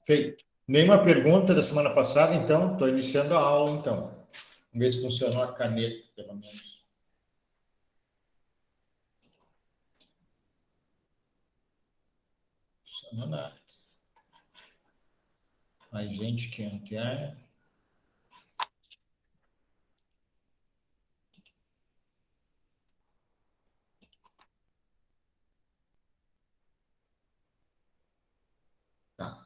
Feito. Nenhuma pergunta da semana passada, então, estou iniciando a aula, então. Vamos ver se funcionou a caneta, pelo menos. Funcionou nada. Mais gente que não quer. Tá.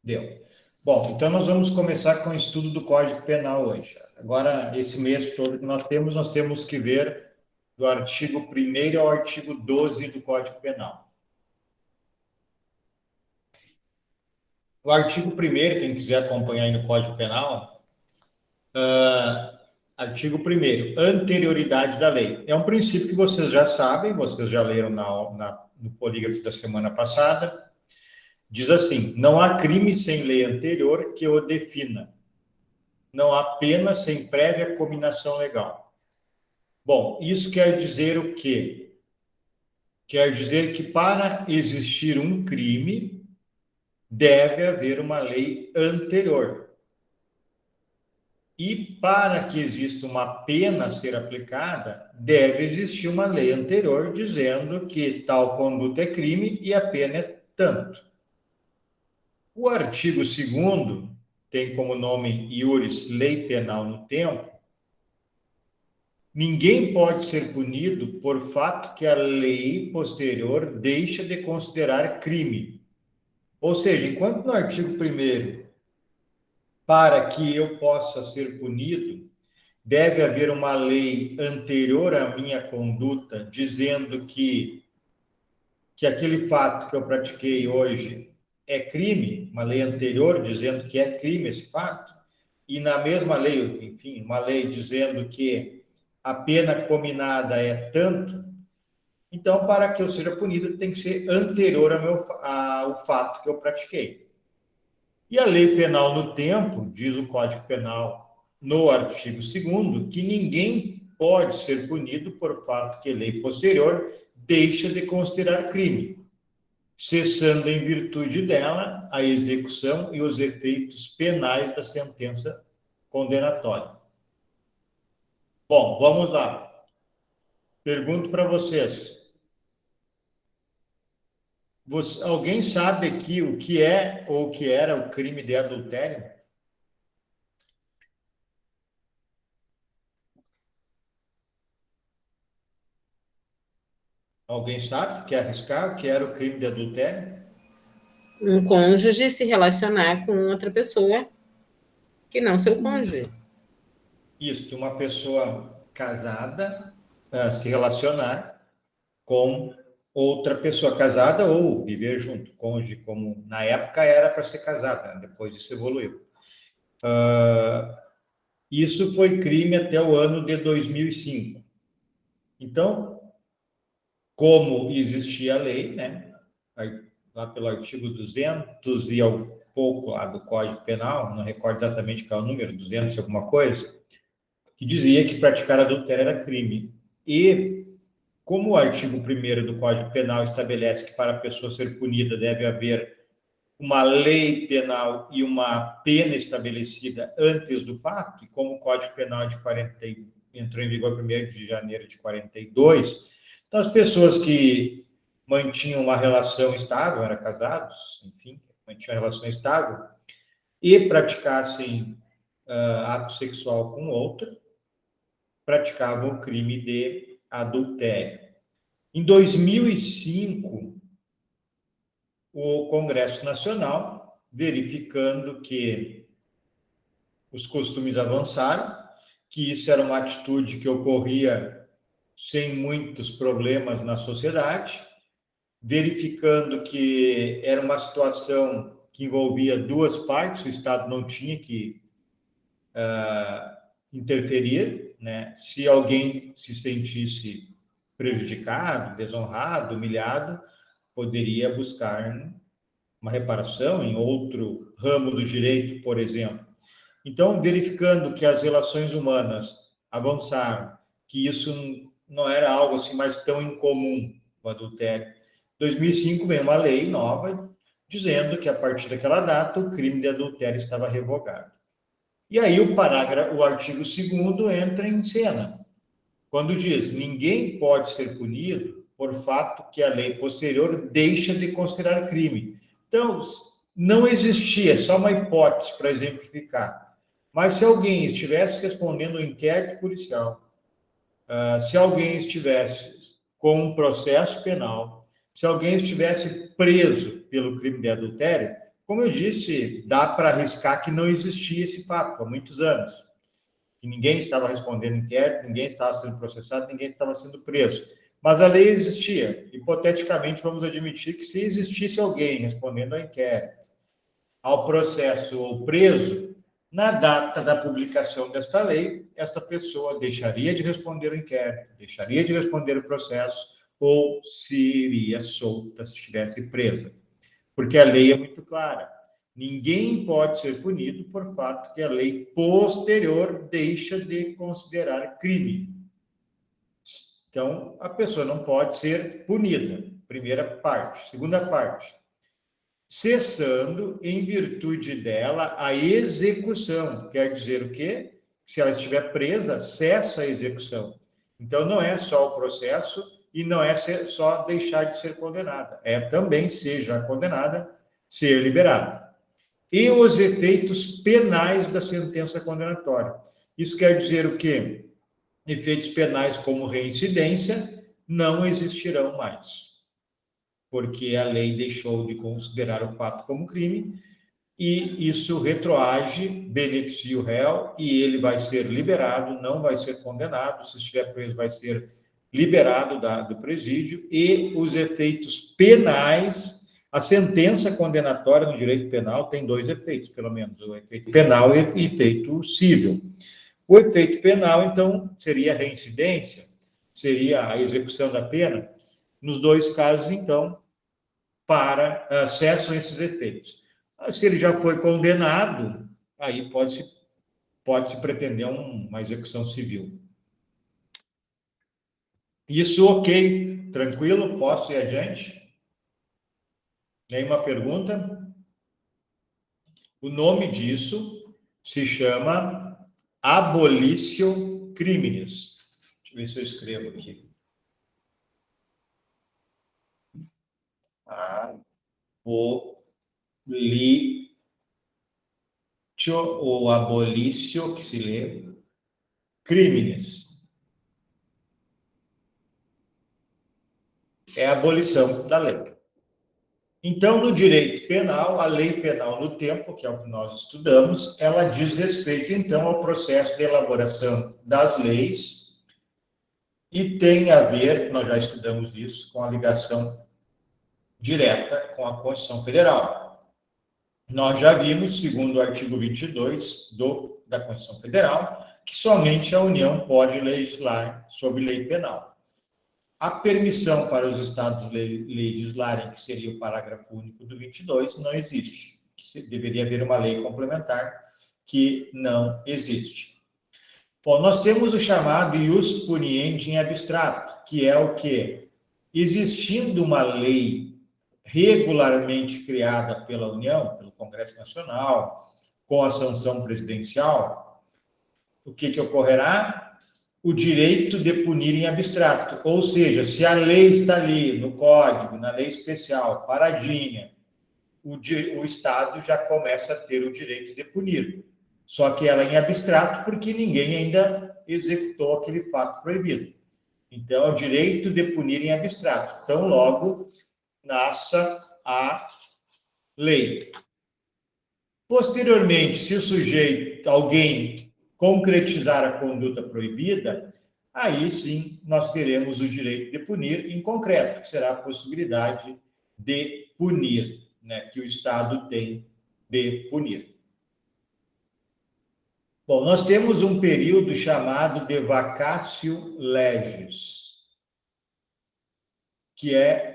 Deu. Bom, então nós vamos começar com o estudo do Código Penal hoje. Agora, esse mês todo que nós temos que ver do artigo 1º ao artigo 12 do Código Penal. O artigo 1º, quem quiser acompanhar aí no Código Penal, artigo 1º, anterioridade da lei. É um princípio que vocês já sabem, vocês já leram no polígrafo da semana passada. Diz assim: não há crime sem lei anterior que o defina. Não há pena sem prévia cominação legal. Bom, isso quer dizer o quê? Quer dizer que para existir um crime, deve haver uma lei anterior. E para que exista uma pena a ser aplicada, deve existir uma lei anterior dizendo que tal conduta é crime e a pena é tanto. O artigo 2º tem como nome iuris, lei penal no tempo. Ninguém pode ser punido por fato que a lei posterior deixa de considerar crime. Ou seja, enquanto no artigo 1º, para que eu possa ser punido, deve haver uma lei anterior à minha conduta dizendo que aquele fato que eu pratiquei hoje é crime, uma lei anterior dizendo que é crime esse fato, e na mesma lei, enfim, uma lei dizendo que a pena cominada é tanto. Então, para que eu seja punido, tem que ser anterior ao fato que eu pratiquei. E a lei penal no tempo, diz o Código Penal no artigo 2º, que ninguém pode ser punido por fato que lei posterior deixa de considerar crime, cessando em virtude dela a execução e os efeitos penais da sentença condenatória. Bom, vamos lá. Pergunto para vocês. Alguém sabe aqui o que é ou o que era o crime de adultério? Alguém sabe? Quer arriscar o que era o crime de adultério? Um cônjuge se relacionar com outra pessoa que não seu cônjuge. Isso, de uma pessoa casada se relacionar com outra pessoa casada ou viver junto, cônjuge, como na época era para ser casada, né? Depois isso evoluiu. Isso foi crime até o ano de 2005. Então, como existia a lei, né? Lá pelo artigo 200 e ao pouco lá do Código Penal, não recordo exatamente qual é o número, 200 e alguma coisa, que dizia que praticar adultério era crime. E como o artigo 1º do Código Penal estabelece que para a pessoa ser punida deve haver uma lei penal e uma pena estabelecida antes do fato, e como o Código Penal entrou em vigor 1º de janeiro de 42, então as pessoas que mantinham uma relação estável, eram casados, enfim, mantinham uma relação estável, e praticassem ato sexual com outra, praticavam o crime de adultério. Em 2005, o Congresso Nacional, verificando que os costumes avançaram, que isso era uma atitude que ocorria sem muitos problemas na sociedade, verificando que era uma situação que envolvia duas partes, o Estado não tinha que interferir, né? Se alguém se sentisse prejudicado, desonrado, humilhado, poderia buscar uma reparação em outro ramo do direito, por exemplo. Então, verificando que as relações humanas avançaram, que isso não era algo assim mais tão incomum, o adultério. Em 2005 vem uma lei nova dizendo que a partir daquela data o crime de adultério estava revogado. E aí o artigo 2º entra em cena, quando diz: ninguém pode ser punido por fato que a lei posterior deixa de considerar crime. Então, não existia, só uma hipótese para exemplificar. Mas se alguém estivesse respondendo um inquérito policial, se alguém estivesse com um processo penal, se alguém estivesse preso pelo crime de adultério, como eu disse, dá para arriscar que não existia esse fato há muitos anos. Que ninguém estava respondendo inquérito, ninguém estava sendo processado, ninguém estava sendo preso. Mas a lei existia. Hipoteticamente, vamos admitir que se existisse alguém respondendo ao inquérito, ao processo ou preso, na data da publicação desta lei, esta pessoa deixaria de responder o inquérito, deixaria de responder o processo ou seria solta se estivesse presa. Porque a lei é muito clara. Ninguém pode ser punido por fato que a lei posterior deixa de considerar crime. Então, a pessoa não pode ser punida. Primeira parte. Segunda parte. Cessando, em virtude dela, a execução. Quer dizer o quê? Se ela estiver presa, cessa a execução. Então, não é só o processo e não é só deixar de ser condenada. É também, seja condenada, ser liberada. E os efeitos penais da sentença condenatória. Isso quer dizer o quê? Efeitos penais como reincidência não existirão mais, porque a lei deixou de considerar o fato como crime, e isso retroage, beneficia o réu, e ele vai ser liberado, não vai ser condenado, se estiver preso vai ser liberado do presídio, e os efeitos penais, a sentença condenatória no direito penal tem 2 efeitos, pelo menos, o efeito penal e o efeito civil. O efeito penal, então, seria a reincidência, seria a execução da pena. Nos 2 casos, então, cessam esses efeitos. Se ele já foi condenado, aí pode-se pretender uma execução civil. Isso ok? Tranquilo? Posso ir adiante? Nenhuma pergunta? O nome disso se chama abolitio criminis. Deixa eu ver se eu escrevo aqui. Ou abolitio, que se lê, criminis. É a abolição da lei. Então, no direito penal, a lei penal no tempo, que é o que nós estudamos, ela diz respeito, então, ao processo de elaboração das leis e tem a ver, nós já estudamos isso, com a ligação direta com a Constituição Federal. Nós já vimos, segundo o artigo 22 da Constituição Federal, que somente a União pode legislar sobre lei penal. A permissão para os estados legislarem, que seria o parágrafo único do 22, não existe. Deveria haver uma lei complementar que não existe. Bom, nós temos o chamado ius puniendi in abstrato, que é o quê? Existindo uma lei regularmente criada pela União, pelo Congresso Nacional, com a sanção presidencial, o que ocorrerá? O direito de punir em abstrato, ou seja, se a lei está ali no código, na lei especial, paradinha, o Estado já começa a ter o direito de punir. Só que ela é em abstrato porque ninguém ainda executou aquele fato proibido. Então, é o direito de punir em abstrato. Então, logo, nasça a lei. Posteriormente, se o sujeito, alguém concretizar a conduta proibida, aí sim nós teremos o direito de punir em concreto, que será a possibilidade de punir, né, que o Estado tem de punir. Bom, nós temos um período chamado de vacatio legis, que é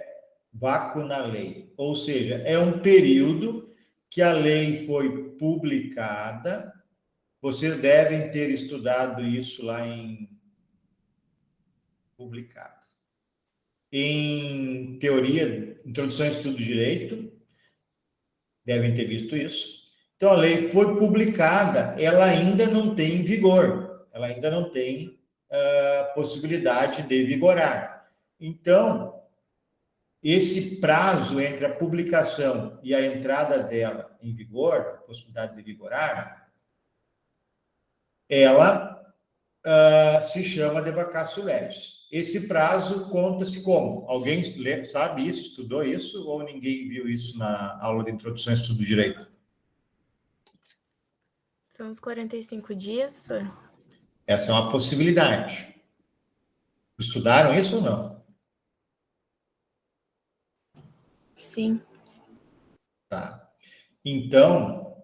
vácuo na lei. Ou seja, é um período que a lei foi publicada. Vocês devem ter estudado isso lá em publicado. Em teoria, introdução ao estudo de direito, devem ter visto isso. Então, a lei foi publicada, ela ainda não tem vigor, ela ainda não tem possibilidade de vigorar. Então, esse prazo entre a publicação e a entrada dela em vigor, a possibilidade de vigorar, ela se chama de vacatio legis. Esse prazo conta-se como? Alguém sabe isso, estudou isso, ou ninguém viu isso na aula de introdução ao estudo do direito? São os 45 dias, senhor? Essa é uma possibilidade. Estudaram isso ou não? Sim. Tá. Então,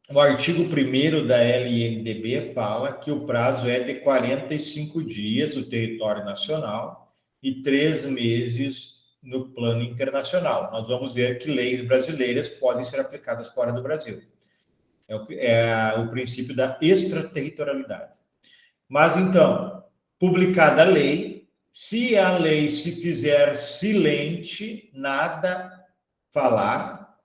o artigo 1º da LNDB fala que o prazo é de 45 dias no território nacional e 3 meses no plano internacional. Nós vamos ver que leis brasileiras podem ser aplicadas fora do Brasil. É o princípio da extraterritorialidade. Mas, então, publicada a lei, se a lei se fizer silente, nada falar,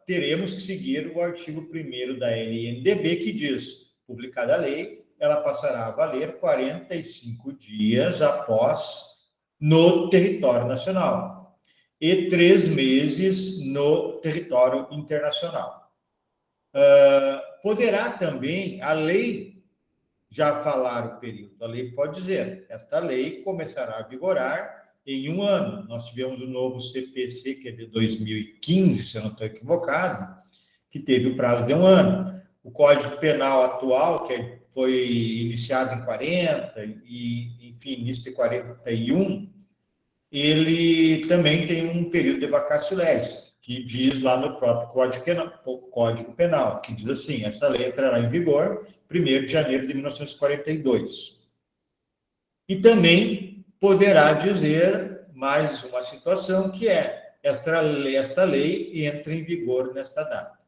teremos que seguir o artigo 1º da LNDB, que diz, publicada a lei, ela passará a valer 45 dias após no território nacional e 3 meses no território internacional. Poderá também a lei já falar o período. A lei pode dizer, esta lei começará a vigorar em 1 ano. Nós tivemos o novo CPC, que é de 2015, se eu não estou equivocado, que teve o prazo de 1 ano. O Código Penal atual, que foi iniciado em 40, e, enfim, início de 41, ele também tem um período de vacatio legis, que diz lá no próprio Código Penal, que diz assim, essa lei entrará em vigor 1º de janeiro de 1942. E também poderá dizer mais uma situação, que é, esta lei entra em vigor nesta data.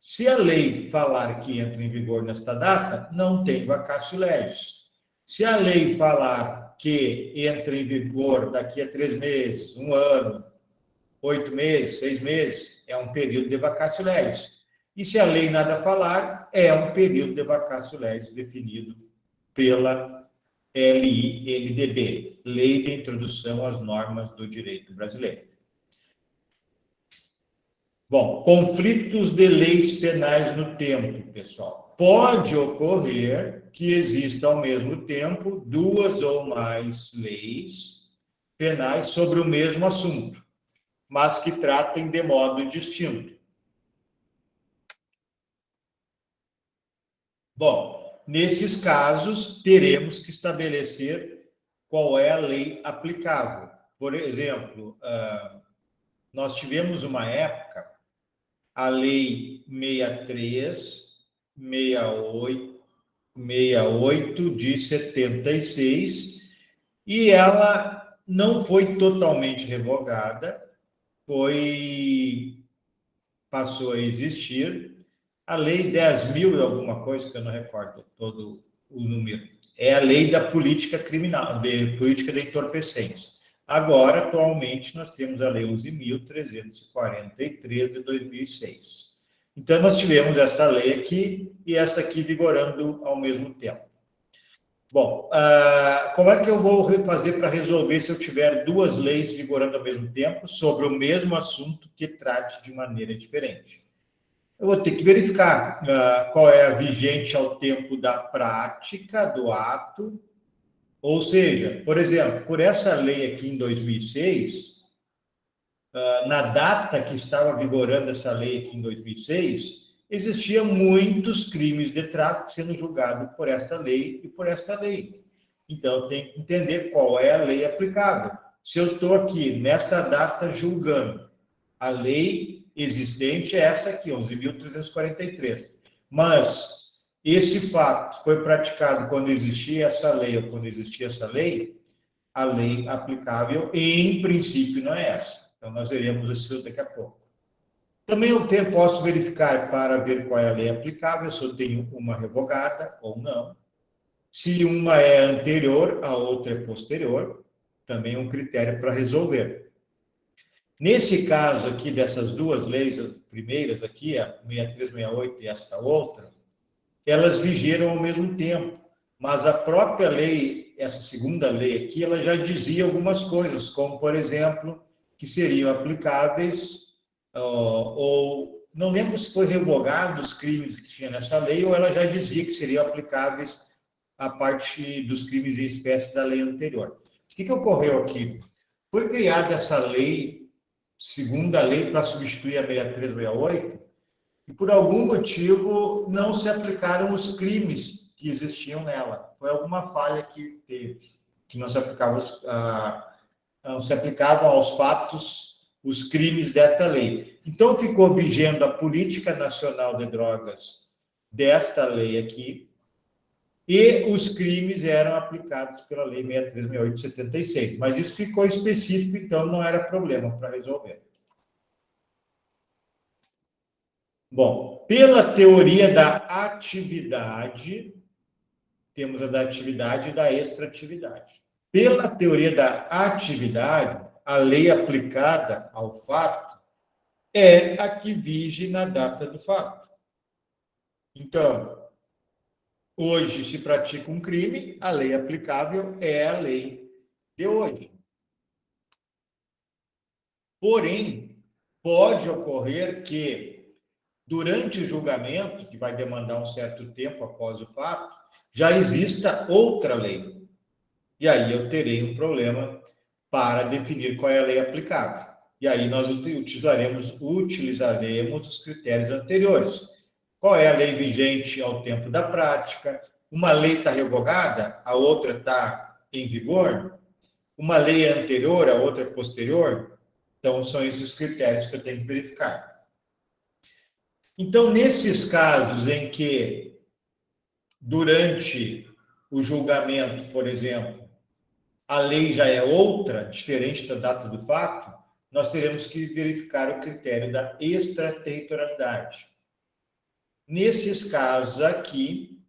Se a lei falar que entra em vigor nesta data, não tem vacatio legis. Se a lei falar que entra em vigor daqui a 3 meses, 1 ano, 8 meses, 6 meses, é um período de vacatio legis. E se a lei nada falar, é um período de vacatio legis definido pela LINDB, Lei de Introdução às Normas do Direito Brasileiro. Bom, conflitos de leis penais no tempo, pessoal. Pode ocorrer que exista ao mesmo tempo 2 ou mais leis penais sobre o mesmo assunto, mas que tratem de modo distinto. Bom, nesses casos, teremos que estabelecer qual é a lei aplicável. Por exemplo, nós tivemos uma época, a Lei 68 de 76, e ela não foi totalmente revogada, passou a existir. A Lei 10.000 e alguma coisa, que eu não recordo todo o número, é a Lei da Política Criminal, de Política de Entorpecentes. Agora, atualmente, nós temos a Lei 11.343 de 2006. Então, nós tivemos esta lei aqui e esta aqui vigorando ao mesmo tempo. Bom, como é que eu vou fazer para resolver se eu tiver 2 leis vigorando ao mesmo tempo sobre o mesmo assunto que trate de maneira diferente? Eu vou ter que verificar qual é a vigente ao tempo da prática do ato. Ou seja, por exemplo, por essa lei aqui em 2006, na data que estava vigorando essa lei aqui em 2006, existiam muitos crimes de tráfico sendo julgados por esta lei e por esta lei. Então, eu tenho que entender qual é a lei aplicável. Se eu estou aqui, nesta data, julgando a lei existente, é essa aqui, 11.343. Mas esse fato foi praticado quando existia essa lei ou quando existia essa lei, a lei aplicável, em princípio não é essa. Então, nós veremos isso daqui a pouco. Também eu posso verificar para ver qual é a lei aplicável, se eu tenho uma revogada ou não. Se uma é anterior, a outra é posterior, também é um critério para resolver. Nesse caso aqui, dessas duas leis, as primeiras aqui, a 6368 e esta outra, elas vigeram ao mesmo tempo, mas a própria lei, essa segunda lei aqui, ela já dizia algumas coisas, como, por exemplo, que seriam aplicáveis, ou não lembro se foi revogado os crimes que tinha nessa lei, ou ela já dizia que seriam aplicáveis a parte dos crimes em espécie da lei anterior. O que ocorreu aqui? Foi criada essa lei, segunda lei, para substituir a 6368, e por algum motivo não se aplicaram os crimes que existiam nela. Foi alguma falha que teve, que não se aplicavam aos fatos os crimes desta lei. Então ficou vigendo a política nacional de drogas desta lei aqui, e os crimes eram aplicados pela lei 6368 de 76. Mas isso ficou específico, então não era problema para resolver. Bom, pela teoria da atividade, temos a da atividade e da extratividade. Pela teoria da atividade, a lei aplicada ao fato é a que vige na data do fato. Então, hoje se pratica um crime, a lei aplicável é a lei de hoje. Porém, pode ocorrer que, durante o julgamento, que vai demandar um certo tempo após o fato, já exista outra lei. E aí eu terei um problema para definir qual é a lei aplicável. E aí nós utilizaremos os critérios anteriores. Qual é a lei vigente ao tempo da prática? Uma lei está revogada, a outra está em vigor? Uma lei é anterior, a outra é posterior? Então, são esses critérios que eu tenho que verificar. Então, nesses casos em que, durante o julgamento, por exemplo, a lei já é outra, diferente da data do fato, nós teremos que verificar o critério da extraterritorialidade. Nesses casos aqui,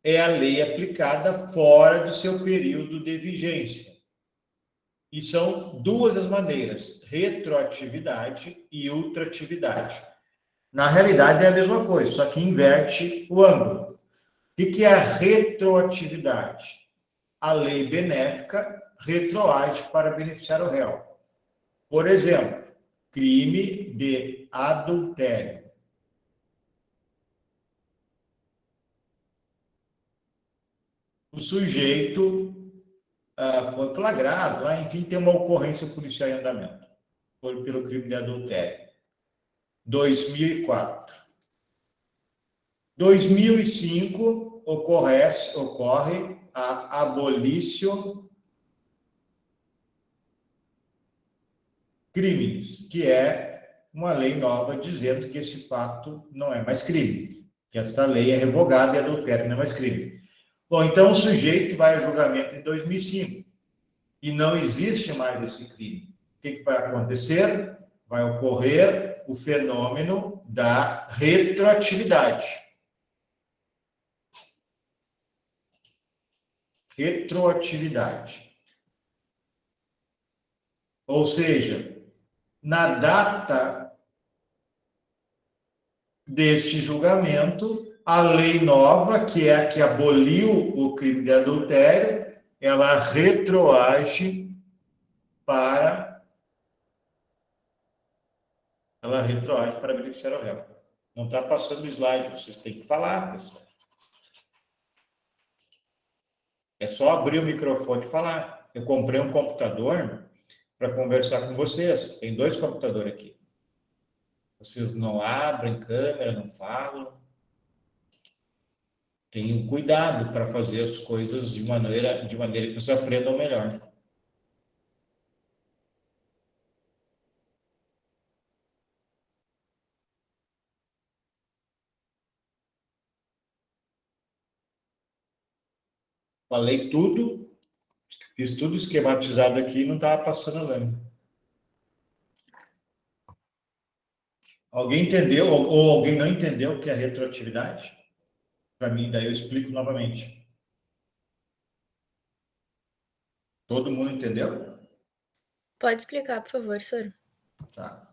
é a lei aplicada fora do seu período de vigência. E são duas as maneiras, retroatividade e ultratividade. Na realidade é a mesma coisa, só que inverte o ângulo. O que é a retroatividade? A lei benéfica retroage para beneficiar o réu. Por exemplo, crime de adultério. O sujeito foi flagrado, enfim, tem uma ocorrência policial em andamento pelo crime de adultério. 2004. 2005 ocorre a abolício crimes, que é uma lei nova dizendo que esse fato não é mais crime, que esta lei é revogada e adultério não é mais crime. Bom, então o sujeito vai a julgamento em 2005 e não existe mais esse crime. O que vai acontecer? Vai ocorrer o fenômeno da retroatividade. Retroatividade. Ou seja, na data deste julgamento, a lei nova, que é a que aboliu o crime de adultério, ela retroage para beneficiar o réu. Não está passando o slide, vocês têm que falar, pessoal. É só abrir o microfone e falar. Eu comprei um computador para conversar com vocês. Tem 2 computadores aqui. Vocês não abrem câmera, não falam. Tenham cuidado para fazer as coisas de maneira que vocês aprendam melhor. Falei tudo. Fiz tudo esquematizado aqui e não estava passando a lâmina. Alguém entendeu ou alguém não entendeu o que é retroatividade? Para mim, daí eu explico novamente. Todo mundo entendeu? Pode explicar, por favor, senhor? Tá.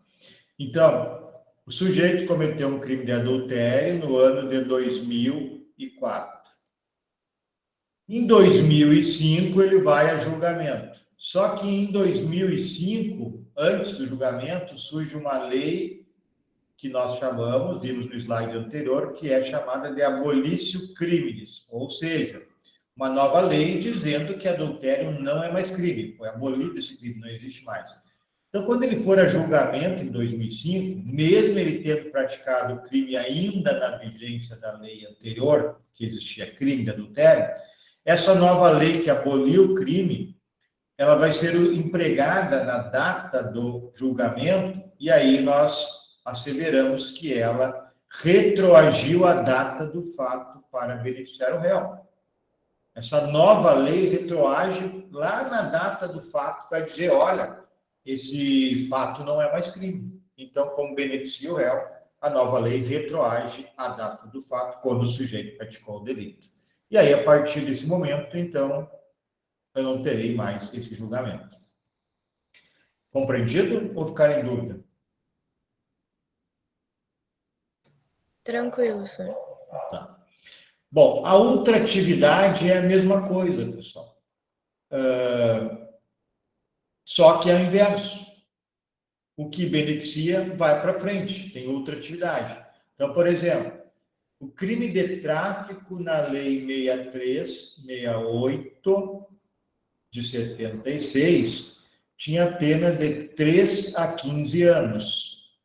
Então, o sujeito cometeu um crime de adultério no ano de 2004. Em 2005, ele vai a julgamento. Só que em 2005, antes do julgamento, surge uma lei que nós chamamos, vimos no slide anterior, que é chamada de abolício crimes, ou seja, uma nova lei dizendo que adultério não é mais crime, foi abolido esse crime, não existe mais. Então, quando ele for a julgamento em 2005, mesmo ele tendo praticado o crime ainda na vigência da lei anterior, que existia crime de adultério, essa nova lei que aboliu o crime, ela vai ser empregada na data do julgamento, e aí nós asseveramos que ela retroagiu a data do fato para beneficiar o réu. Essa nova lei retroage lá na data do fato para dizer, olha, esse fato não é mais crime. Então, como beneficia o réu, a nova lei retroage a data do fato quando o sujeito praticou o delito. E aí, a partir desse momento, então, eu não terei mais esse julgamento. Compreendido ou ficar em dúvida? Tranquilo, senhor. Tá. Bom, a ultratividade é a mesma coisa, pessoal. Só que é o inverso. O que beneficia vai para frente, tem ultratividade. Então, por exemplo, o crime de tráfico na Lei 6368 de 76 tinha pena de 3 a 15 anos.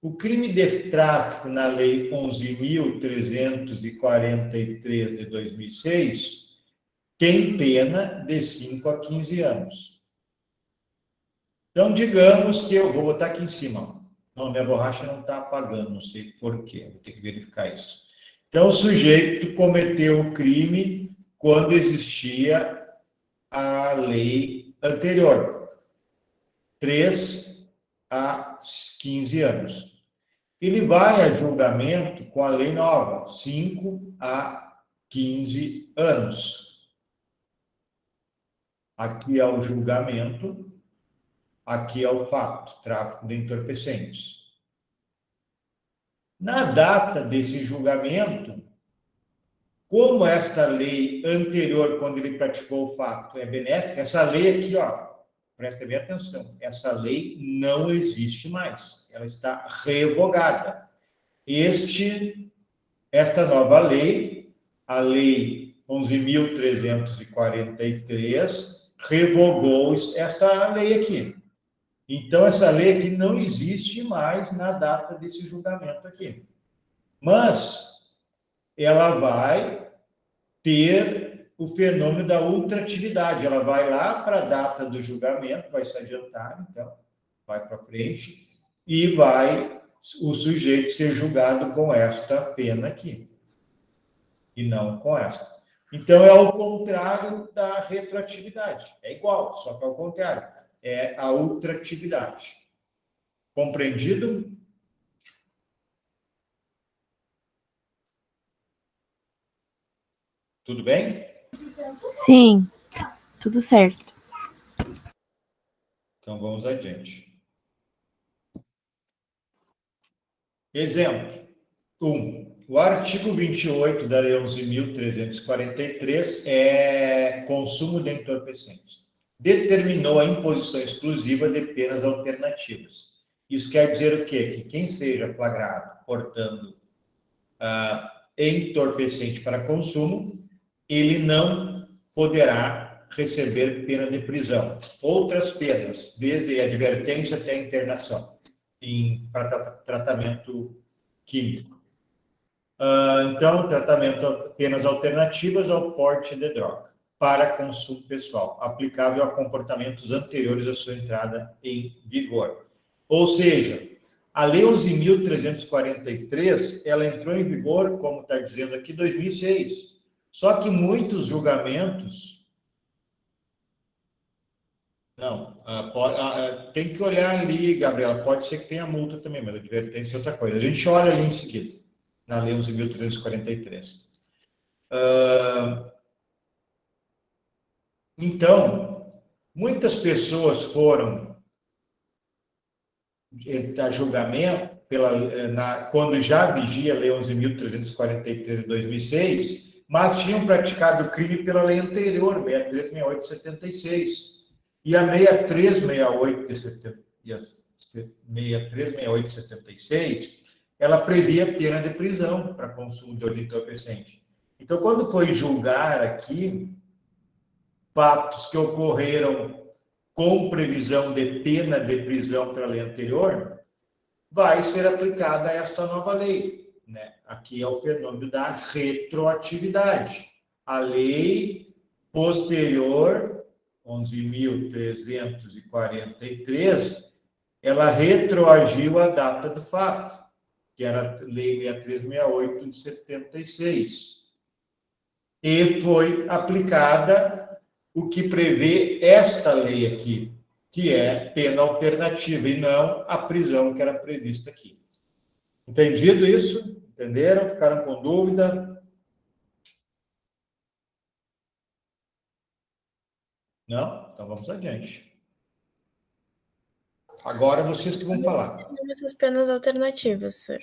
O crime de tráfico na Lei 11.343 de 2006 tem pena de 5 a 15 anos. Então, digamos que eu vou botar aqui em cima. Não, minha borracha não está apagando, não sei por quê, vou ter que verificar isso. Então, o sujeito cometeu o crime quando existia a lei anterior, 3 a 15 anos. Ele vai a julgamento com a lei nova, 5 a 15 anos. Aqui é o julgamento, aqui é o fato, tráfico de entorpecentes. Na data desse julgamento, como esta lei anterior, quando ele praticou o fato, é benéfica, essa lei aqui, ó, presta bem atenção, essa lei não existe mais, ela está revogada. Esta nova lei, a Lei 11.343, revogou esta lei aqui. Então, essa lei aqui não existe mais na data desse julgamento aqui. Mas ela vai ter o fenômeno da ultratividade. Ela vai lá para a data do julgamento, vai se adiantar, então, vai para frente, e vai o sujeito ser julgado com esta pena aqui, e não com esta. Então, é ao contrário da retroatividade. É igual, só que ao contrário. É a ultratividade. Compreendido? Tudo bem? Sim, tudo certo. Então, vamos adiante. Exemplo 1. O artigo 28 da Lei 11.343 é consumo de entorpecentes. Determinou a imposição exclusiva de penas alternativas. Isso quer dizer o quê? Que quem seja flagrado portando entorpecente para consumo, ele não poderá receber pena de prisão. Outras penas, desde advertência até internação, para tratamento químico. Então, penas alternativas ao porte de droga para consumo pessoal, aplicável a comportamentos anteriores à sua entrada em vigor. Ou seja, a Lei 11.343, ela entrou em vigor, como está dizendo aqui, em 2006. Só que muitos julgamentos Não, tem que olhar ali, Gabriela. Pode ser que tenha multa também, mas a advertência é outra coisa. A gente olha ali em seguida, na Lei 11.343. Então, muitas pessoas foram a julgamento quando já vigia a Lei 11.343 de 2006, mas tinham praticado crime pela lei anterior, 6368 de 76. E a 6368 de 76, ela previa pena de prisão para consumo de entorpecente. Então, quando foi julgar aqui fatos que ocorreram com previsão de pena de prisão pela lei anterior, vai ser aplicada esta nova lei, né? Aqui é o fenômeno da retroatividade. A lei posterior, 11.343, ela retroagiu a data do fato, que era a Lei 6368 de 76. E foi aplicada o que prevê esta lei aqui, que é pena alternativa e não a prisão que era prevista aqui. Entendido isso? Entenderam? Ficaram com dúvida? Não? Então vamos adiante. Agora vocês que vão falar. Essas penas alternativas, senhor.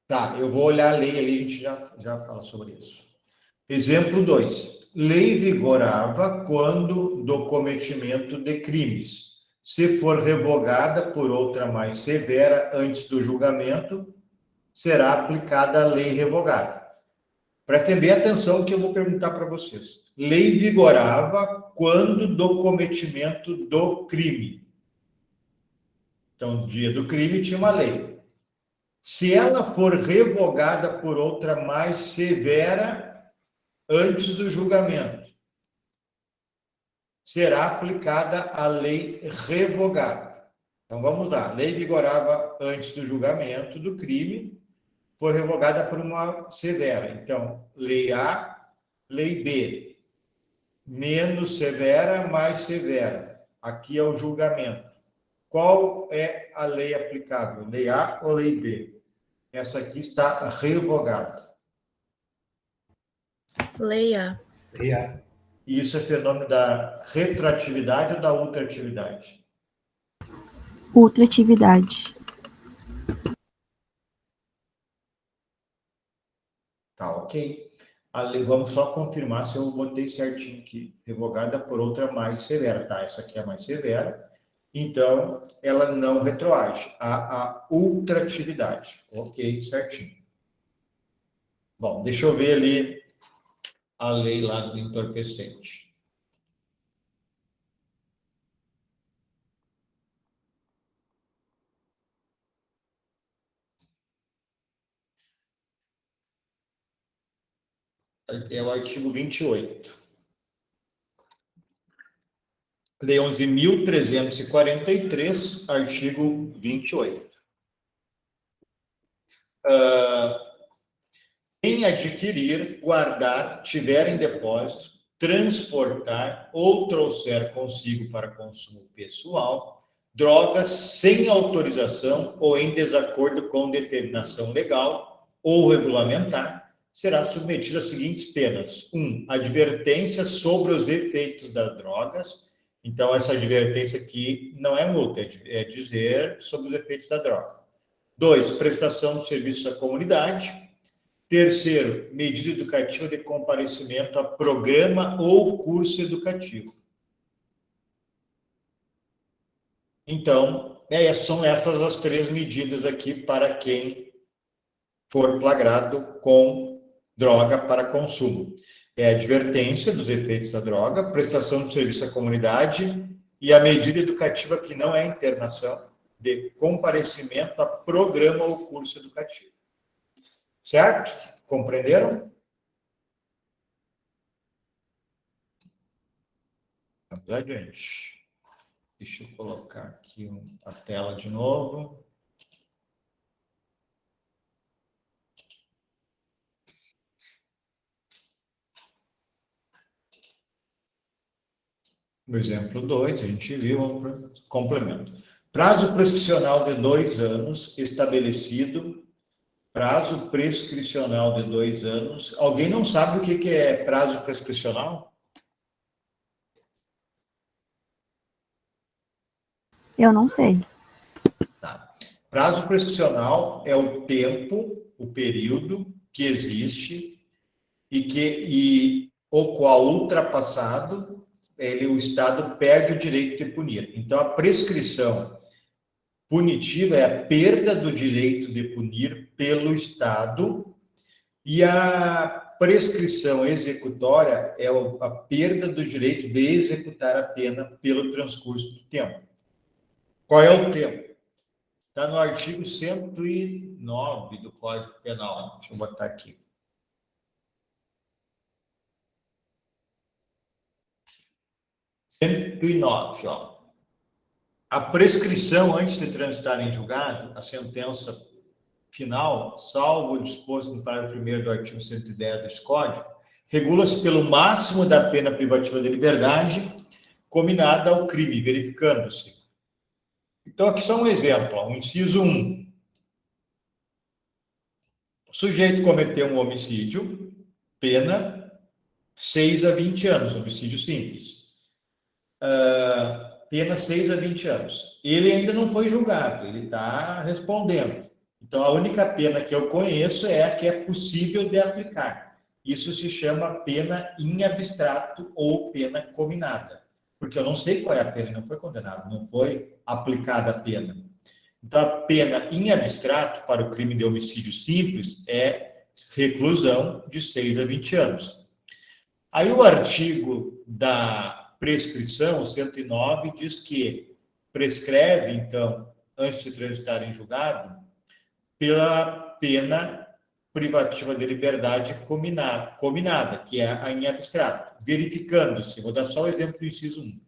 Tá, eu vou olhar a lei ali, a gente já fala sobre isso. Exemplo 2. Lei vigorava quando do cometimento de crimes. Se for revogada por outra mais severa antes do julgamento, será aplicada a lei revogada. Prestem bem atenção que eu vou perguntar para vocês. Lei vigorava quando do cometimento do crime. Então, no dia do crime tinha uma lei. Se ela for revogada por outra mais severa antes do julgamento, será aplicada a lei revogada. Então, vamos lá. Lei vigorava antes do julgamento do crime, foi revogada por uma severa. Então, lei A, lei B. Menos severa, mais severa. Aqui é o julgamento. Qual é a lei aplicável? Lei A ou lei B? Essa aqui está revogada. Lei A. E isso é fenômeno da retroatividade ou da ultratividade? Ultratividade. Tá, ok. A lei, vamos só confirmar se eu botei certinho aqui. Revogada por outra mais severa, tá? Essa aqui é a mais severa. Então, ela não retroage. A ultratividade. Ok, certinho. Bom, deixa eu ver ali a lei lá do entorpecente. É o artigo 28. Lei 11.343, artigo 28. Quem adquirir, guardar, tiver em depósito, transportar ou trouxer consigo para consumo pessoal, drogas sem autorização ou em desacordo com determinação legal ou regulamentar, será submetido às seguintes penas. 1. Advertência sobre os efeitos das drogas. Então, essa advertência aqui não é multa, é dizer sobre os efeitos da droga. 2. Prestação de serviço à comunidade. Terceiro, medida educativa de comparecimento a programa ou curso educativo. Então, são essas as 3 medidas aqui para quem for flagrado com droga para consumo. É a advertência dos efeitos da droga, prestação de serviço à comunidade e a medida educativa que não é internação de comparecimento a programa ou curso educativo. Certo? Compreenderam? Vamos adiante. Deixa eu colocar aqui a tela de novo. No exemplo 2, a gente viu um complemento. Prazo prescricional de 2 anos estabelecido. Prazo prescricional de 2 anos. Alguém não sabe o que é prazo prescricional? Eu não sei. Tá. Prazo prescricional é o tempo, o período que existe e o qual ultrapassado, o Estado perde o direito de punir. Então, a prescrição punitiva é a perda do direito de punir pelo Estado e a prescrição executória é a perda do direito de executar a pena pelo transcurso do tempo. Qual é o tempo? Está no artigo 109 do Código Penal. Deixa eu botar aqui. Ó. A prescrição antes de transitar em julgado, a sentença final, salvo o disposto no parágrafo 1º do artigo 110 deste Código, regula-se pelo máximo da pena privativa de liberdade combinada ao crime, verificando-se. Então, aqui só um exemplo, ó, o inciso 1. O sujeito cometeu um homicídio, pena 6 a 20 anos, homicídio simples. Pena 6 a 20 anos. Ele ainda não foi julgado, ele está respondendo. Então, a única pena que eu conheço é a que é possível de aplicar. Isso se chama pena em abstrato ou pena combinada. Porque eu não sei qual é a pena, não foi condenado, não foi aplicada a pena. Então, a pena em abstrato para o crime de homicídio simples é reclusão de 6 a 20 anos. Aí o artigo da prescrição, o 109, diz que prescreve, então, antes de transitar em julgado, pela pena privativa de liberdade combinada, que é a em abstrato. Verificando-se, vou dar só o exemplo do inciso 1,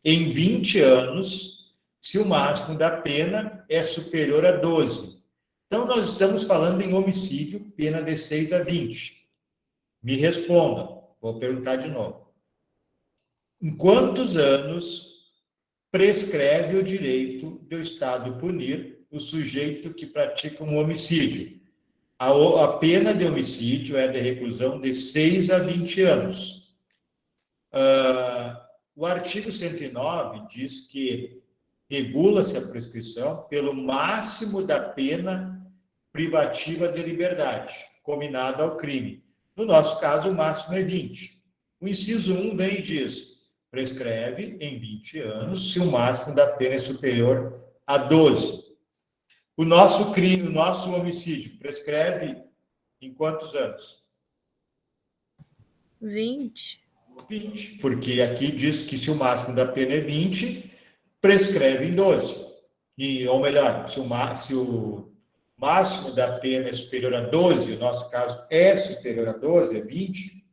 em 20 anos, se o máximo da pena é superior a 12. Então, nós estamos falando em homicídio, pena de 6 a 20. Me respondam, vou perguntar de novo. Em quantos anos prescreve o direito do Estado punir o sujeito que pratica um homicídio? A pena de homicídio é de reclusão de 6 a 20 anos. O artigo 109 diz que regula-se a prescrição pelo máximo da pena privativa de liberdade, combinada ao crime. No nosso caso, o máximo é 20. O inciso 1 vem e diz: prescreve em 20 anos se o máximo da pena é superior a 12. O nosso crime, o nosso homicídio, prescreve em quantos anos? 20. 20. Porque aqui diz que se o máximo da pena é 20, prescreve em 12. Ou melhor, se o máximo da pena é superior a 12, o nosso caso é superior a 12, é 20,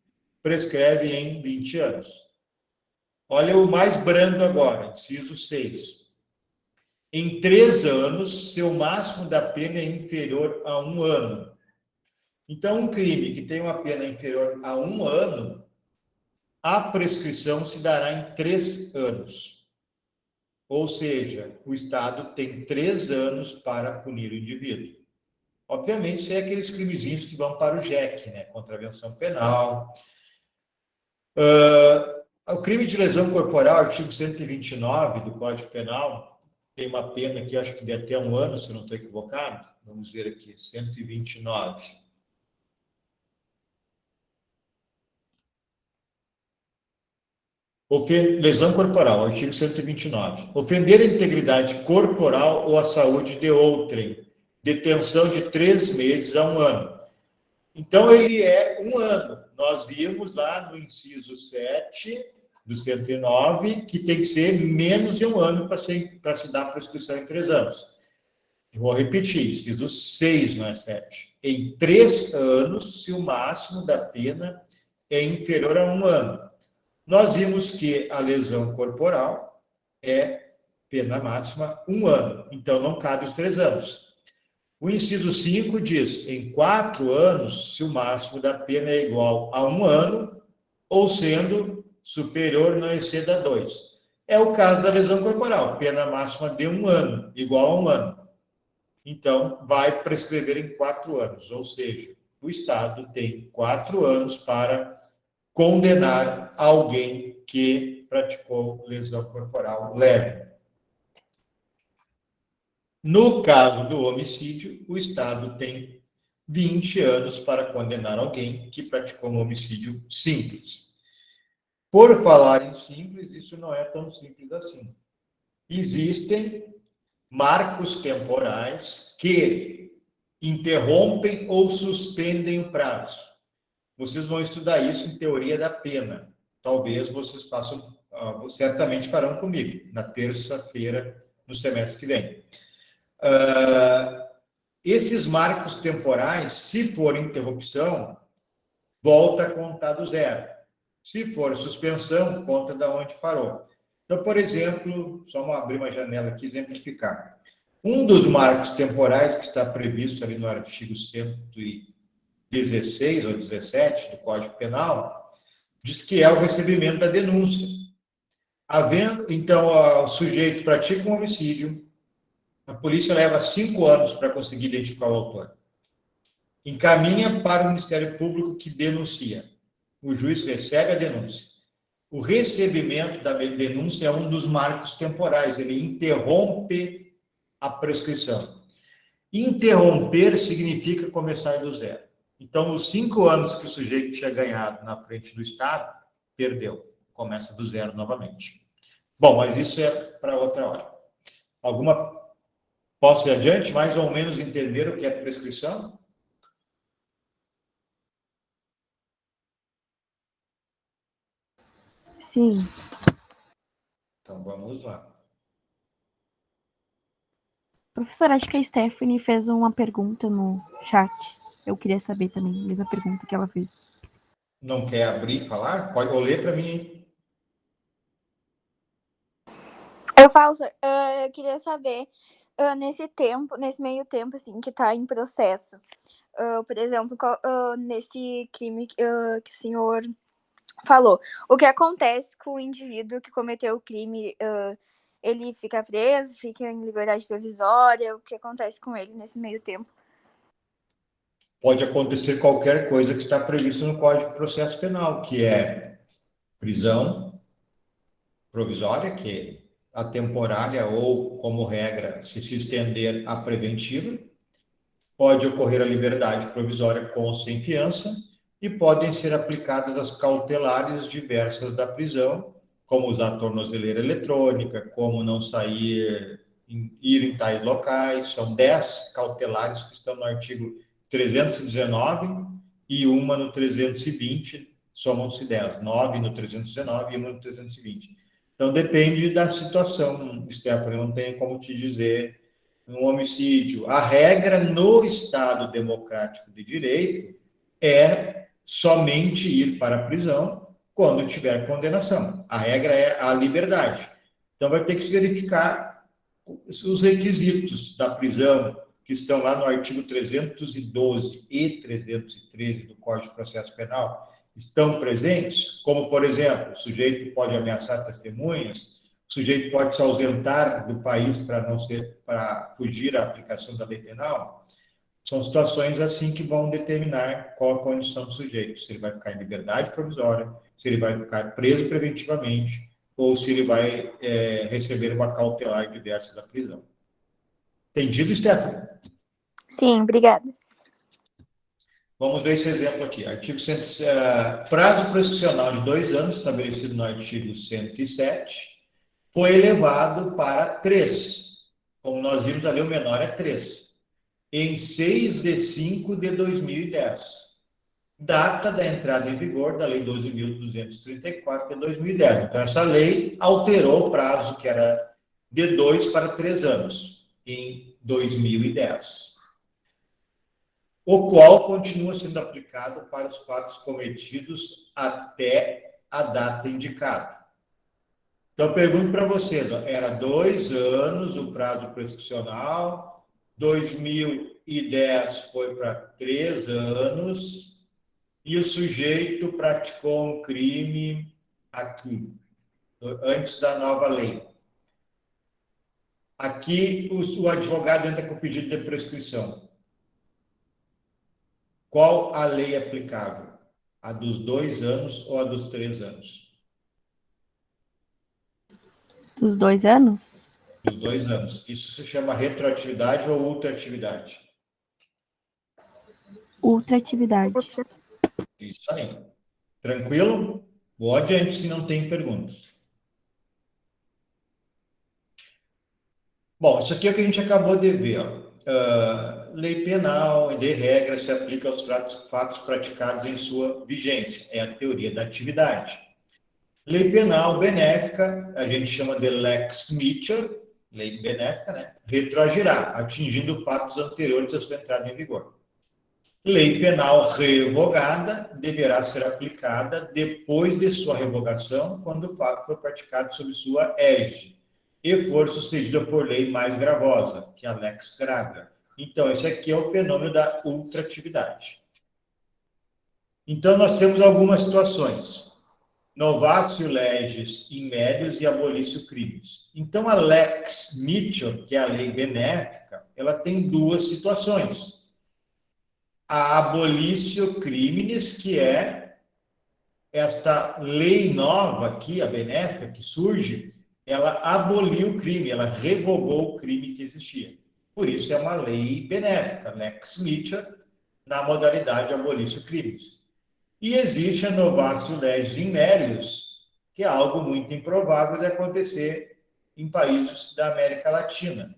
prescreve em 20 anos. Olha o mais brando agora, inciso 6. Em 3 anos, se o máximo da pena é inferior a 1 ano. Então, um crime que tem uma pena inferior a 1 ano, a prescrição se dará em 3 anos. Ou seja, o Estado tem 3 anos para punir o indivíduo. Obviamente, isso é aqueles crimezinhos que vão para o JEC, né? Contravenção penal. O crime de lesão corporal, artigo 129 do Código Penal, tem uma pena que acho que de até 1 ano, se não estou equivocado. Vamos ver aqui, 129. Lesão corporal, artigo 129. Ofender a integridade corporal ou a saúde de outrem. Detenção de 3 meses a 1 ano. Então, ele é 1 ano. Nós vimos lá no inciso 7 do 109 que tem que ser menos de 1 ano para se dar prescrição em 3 anos. Eu vou repetir, inciso 6, não é 7. Em 3 anos, se o máximo da pena é inferior a 1 ano. Nós vimos que a lesão corporal é pena máxima 1 ano, então não cabe os 3 anos. O inciso 5 diz, em 4 anos, se o máximo da pena é igual a 1 ano, ou sendo superior não exceda 2. É o caso da lesão corporal, pena máxima de 1 ano, igual a 1 ano. Então, vai prescrever em 4 anos, ou seja, o Estado tem 4 anos para condenar alguém que praticou lesão corporal leve. No caso do homicídio, o Estado tem 20 anos para condenar alguém que praticou um homicídio simples. Por falar em simples, isso não é tão simples assim. Existem marcos temporais que interrompem ou suspendem o prazo. Vocês vão estudar isso em teoria da pena. Talvez vocês façam, certamente farão comigo, na terça-feira, no semestre que vem. Esses marcos temporais, se for interrupção, volta a contar do zero. Se for suspensão, conta da onde parou. Então, por exemplo, só abrir uma janela aqui e exemplificar. Um dos marcos temporais que está previsto ali no artigo 116 ou 17 do Código Penal, diz que é o recebimento da denúncia. Então, o sujeito pratica um homicídio, a polícia leva 5 anos para conseguir identificar o autor. Encaminha para o Ministério Público que denuncia. O juiz recebe a denúncia. O recebimento da denúncia é um dos marcos temporais, ele interrompe a prescrição. Interromper significa começar do zero. Então, os 5 anos que o sujeito tinha ganhado na frente do Estado, perdeu. Começa do zero novamente. Bom, mas isso é para outra hora. Posso ir adiante? Mais ou menos entender o que é prescrição? Sim. Então, vamos lá. Professor, acho que a Stephanie fez uma pergunta no chat. Eu queria saber também a mesma pergunta que ela fez. Não quer abrir e falar? Pode ler para mim, hein? Eu falo, senhor, eu queria saber, nesse meio tempo, assim, que tá em processo, por exemplo, nesse crime que o senhor falou, o que acontece com o indivíduo que cometeu o crime? Ele fica preso, fica em liberdade provisória? O que acontece com ele nesse meio tempo? Pode acontecer qualquer coisa que está previsto no Código de Processo Penal, que é prisão provisória, que é a temporária ou, como regra, se estender a preventiva. Pode ocorrer a liberdade provisória com ou sem fiança e podem ser aplicadas as cautelares diversas da prisão, como usar tornozeleira eletrônica, como não sair, ir em tais locais. São 10 cautelares que estão no artigo 319 e uma no 320, somam-se 10. 9 no 319 e uma no 320. Então, depende da situação, Stephanie, não tem como te dizer um homicídio. A regra no Estado democrático de direito é somente ir para a prisão quando tiver condenação. A regra é a liberdade. Então, vai ter que se verificar os requisitos da prisão, que estão lá no artigo 312 e 313 do Código de Processo Penal, estão presentes, como, por exemplo, o sujeito pode ameaçar testemunhas, o sujeito pode se ausentar do país para fugir à aplicação da lei penal. São situações assim que vão determinar qual a condição do sujeito, se ele vai ficar em liberdade provisória, se ele vai ficar preso preventivamente, ou se ele vai receber uma cautelar diversa da prisão. Entendido, Stephanie? Sim, obrigada. Vamos ver esse exemplo aqui. Prazo prescricional de 2 anos, estabelecido no artigo 107, foi elevado para 3. Como nós vimos ali, o menor é 3. Em 6 de 5 de 2010. Data da entrada em vigor da Lei 12.234 de 2010. Então, essa lei alterou o prazo, que era de 2 para 3 anos, em 2010. O qual continua sendo aplicado para os fatos cometidos até a data indicada. Então, eu pergunto para vocês, era 2 anos o prazo prescricional, 2010 foi para 3 anos, e o sujeito praticou um crime aqui. antes da nova lei. Aqui, o advogado entra com o pedido de prescrição. Qual a lei aplicável? A dos 2 anos ou a dos 3 anos? Dos 2 anos? Dos 2 anos. Isso se chama retroatividade ou ultraatividade? Ultraatividade. Isso aí. Tranquilo? Vou adiante se não tem perguntas. Bom, isso aqui é o que a gente acabou de ver. Ó. Lei penal, de regra, se aplica aos fatos praticados em sua vigência. É a teoria da atividade. Lei penal benéfica, a gente chama de lex Mitchell, lei benéfica, né? Retroagirá, atingindo fatos anteriores à sua entrada em vigor. Lei penal revogada deverá ser aplicada depois de sua revogação, quando o fato for praticado sob sua égide e for sucedida por lei mais gravosa, que é a lex gragra. Então, esse aqui é o fenômeno da ultraatividade. Então, nós temos algumas situações. Novatio legis in melius e abolitio crimes. Então, a lex Mitchell, que é a lei benéfica, ela tem 2 situações. A abolitio criminis, que é esta lei nova aqui, a benéfica, que surge, ela aboliu o crime, ela revogou o crime que existia. Por isso é uma lei benéfica, lex Mitchell, na modalidade abolitio crimes. E existe a novatio legis in melius, que é algo muito improvável de acontecer em países da América Latina.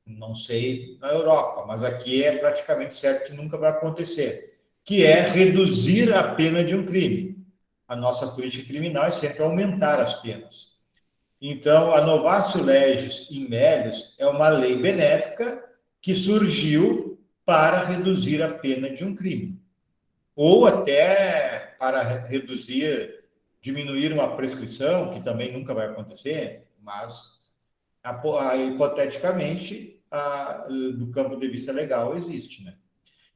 Não sei na Europa, mas aqui é praticamente certo que nunca vai acontecer, que é reduzir a pena de um crime. A nossa política criminal é sempre aumentar as penas. Então, a novatio legis in melius é uma lei benéfica que surgiu para reduzir a pena de um crime. Ou até para reduzir, diminuir uma prescrição, que também nunca vai acontecer, mas hipoteticamente, do campo de vista legal, existe, né?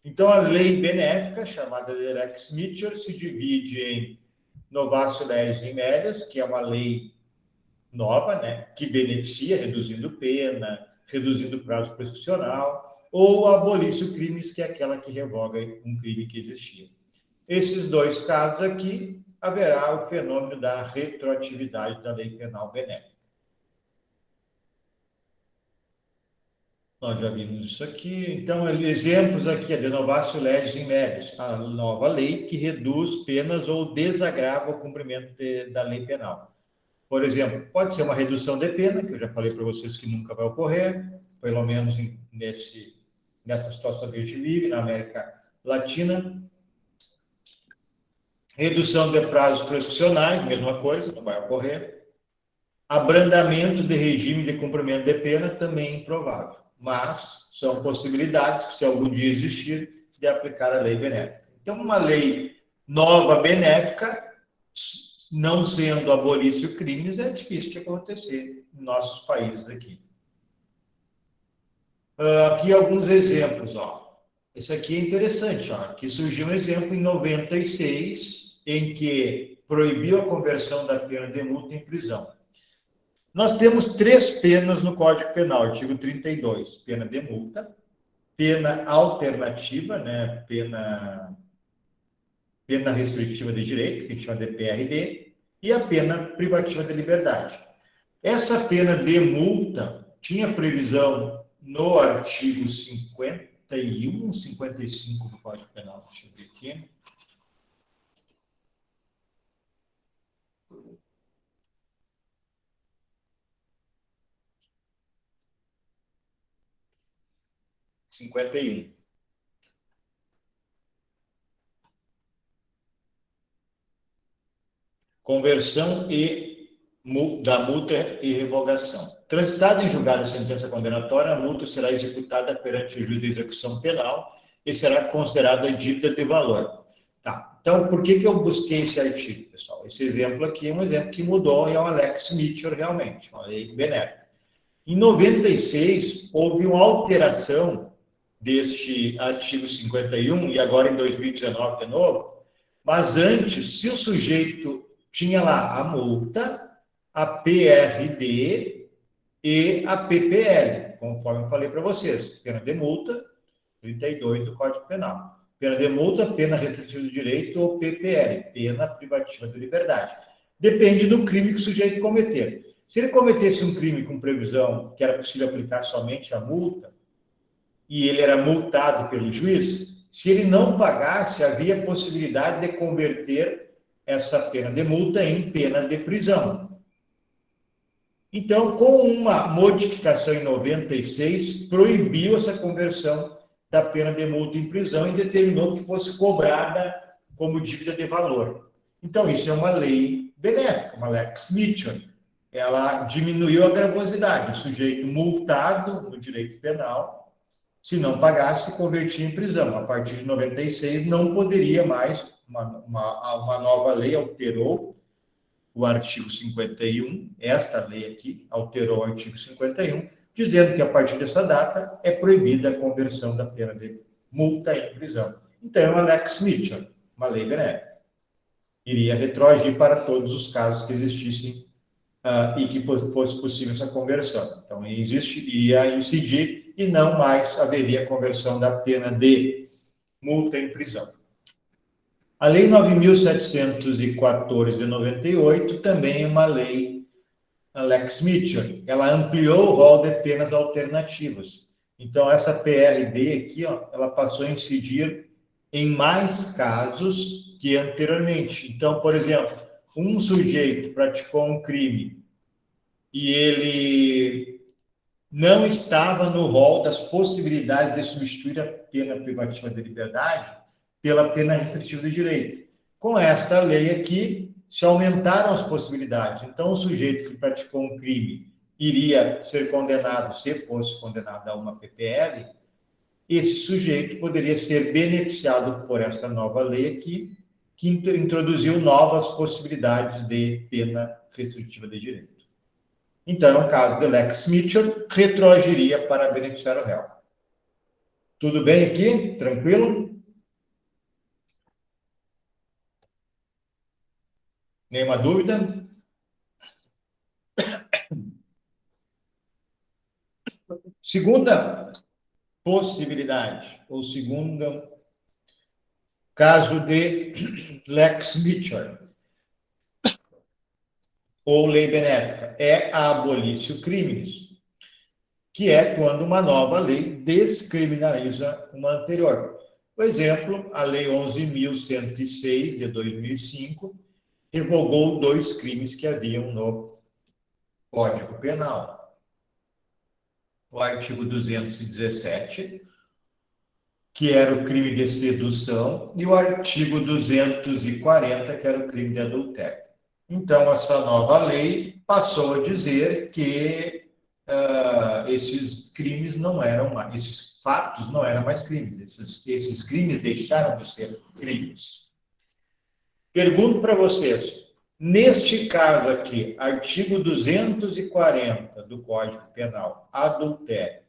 Então, a lei benéfica, chamada de lex Mitchell, se divide em novatio legis in melius, que é uma lei nova, né, que beneficia, reduzindo pena, reduzindo prazo prescricional, ou abolitio crimes, que é aquela que revoga um crime que existia. Esses 2 casos aqui, haverá o fenômeno da retroatividade da lei penal benéfica. Nós já vimos isso aqui. Então, exemplos aqui, a de novatio legis in melius, a nova lei que reduz penas ou desagrava o cumprimento da lei penal. Por exemplo, pode ser uma redução de pena, que eu já falei para vocês que nunca vai ocorrer, pelo menos nessa situação que a gente vive, na América Latina. Redução de prazos prescricionais, mesma coisa, não vai ocorrer. Abrandamento de regime de cumprimento de pena, também improvável. Mas são possibilidades que, se algum dia existir, de aplicar a lei benéfica. Então, uma lei nova benéfica, não sendo abolitio crimes, é difícil de acontecer em nossos países aqui. Aqui alguns exemplos, ó. Esse aqui é interessante, ó. Aqui surgiu um exemplo em 96, em que proibiu a conversão da pena de multa em prisão. Nós temos 3 penas no Código Penal, artigo 32, pena de multa, pena alternativa, né, pena restritiva de direito, que a gente chama de PRD, e a pena privativa de liberdade. Essa pena de multa tinha previsão no artigo 51, 55 do Código Penal, deixa eu ver aqui. Conversão da multa e revogação. Transitada em julgado a sentença condenatória, a multa será executada perante o juiz de execução penal e será considerada dívida de valor. Tá. Então, por que eu busquei esse artigo, pessoal? Esse exemplo aqui é um exemplo que mudou e é uma lex Mitchell realmente, uma lei benéfica. Em 96, houve uma alteração deste artigo 51, e agora em 2019 de novo, mas antes, se o sujeito tinha lá a multa, a PRD e a PPL, conforme eu falei para vocês. Pena de multa, 32 do Código Penal. Pena de multa, pena restritiva do direito ou PPL, pena privativa de liberdade. Depende do crime que o sujeito cometer. Se ele cometesse um crime com previsão que era possível aplicar somente a multa, e ele era multado pelo juiz, se ele não pagasse, havia possibilidade de converter essa pena de multa em pena de prisão. Então, com uma modificação em 96, proibiu essa conversão da pena de multa em prisão e determinou que fosse cobrada como dívida de valor. Então, isso é uma lei benéfica, uma lex Mitchell. Ela diminuiu a gravosidade. O sujeito multado no direito penal, se não pagasse, convertia em prisão. A partir de 96, não poderia mais, uma nova lei alterou o artigo 51, esta lei aqui alterou o artigo 51, dizendo que a partir dessa data é proibida a conversão da pena de multa em prisão. Então, é uma lex Mitchell, uma lei benéfica. Iria retroagir para todos os casos que existissem e que fosse possível essa conversão. Então, iria incidir e não mais haveria conversão da pena de multa em prisão. A Lei 9.714 de 98 também é uma lei, a Lex Mitchell. Ela ampliou o rol de penas alternativas. Então, essa PRD aqui, ó, ela passou a incidir em mais casos que anteriormente. Então, por exemplo, um sujeito praticou um crime e ele não estava no rol das possibilidades de substituir a pena privativa de liberdade pela pena restritiva de direito. Com esta lei aqui, se aumentaram as possibilidades. Então, o sujeito que praticou um crime iria ser condenado, se fosse condenado a uma PPL, esse sujeito poderia ser beneficiado por esta nova lei aqui, que introduziu novas possibilidades de pena restritiva de direito. Então, o caso de Lex Mitchell retroagiria para beneficiar o réu. Tudo bem aqui? Tranquilo? Nenhuma dúvida? Segunda possibilidade, ou segundo caso de Lex Mitchell, ou lei benéfica, é a abolício crimes, que é quando uma nova lei descriminaliza uma anterior. Por exemplo, a Lei 11.106, de 2005, revogou 2 crimes que haviam no Código Penal. O artigo 217, que era o crime de sedução, e o artigo 240, que era o crime de adultério. Então, essa nova lei passou a dizer que esses crimes não eram mais, esses fatos não eram mais crimes, esses crimes deixaram de ser crimes. Pergunto para vocês, neste caso aqui, artigo 240 do Código Penal, adultério,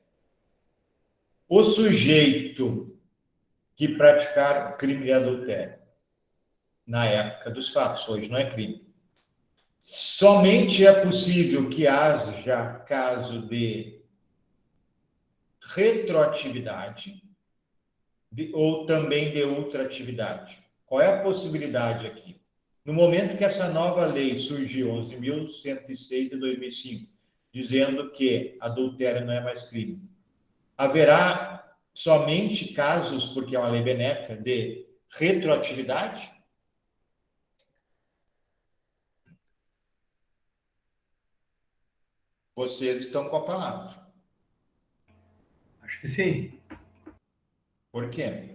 o sujeito que praticar crime de adultério, na época dos fatos, hoje não é crime, somente é possível que haja caso de retroatividade ou também de ultratividade. Qual é a possibilidade aqui? No momento que essa nova lei surgiu, 11.106 de 2005, dizendo que adultério não é mais crime, haverá somente casos, porque é uma lei benéfica, de retroatividade? Vocês estão com a palavra. Acho que sim. Por quê?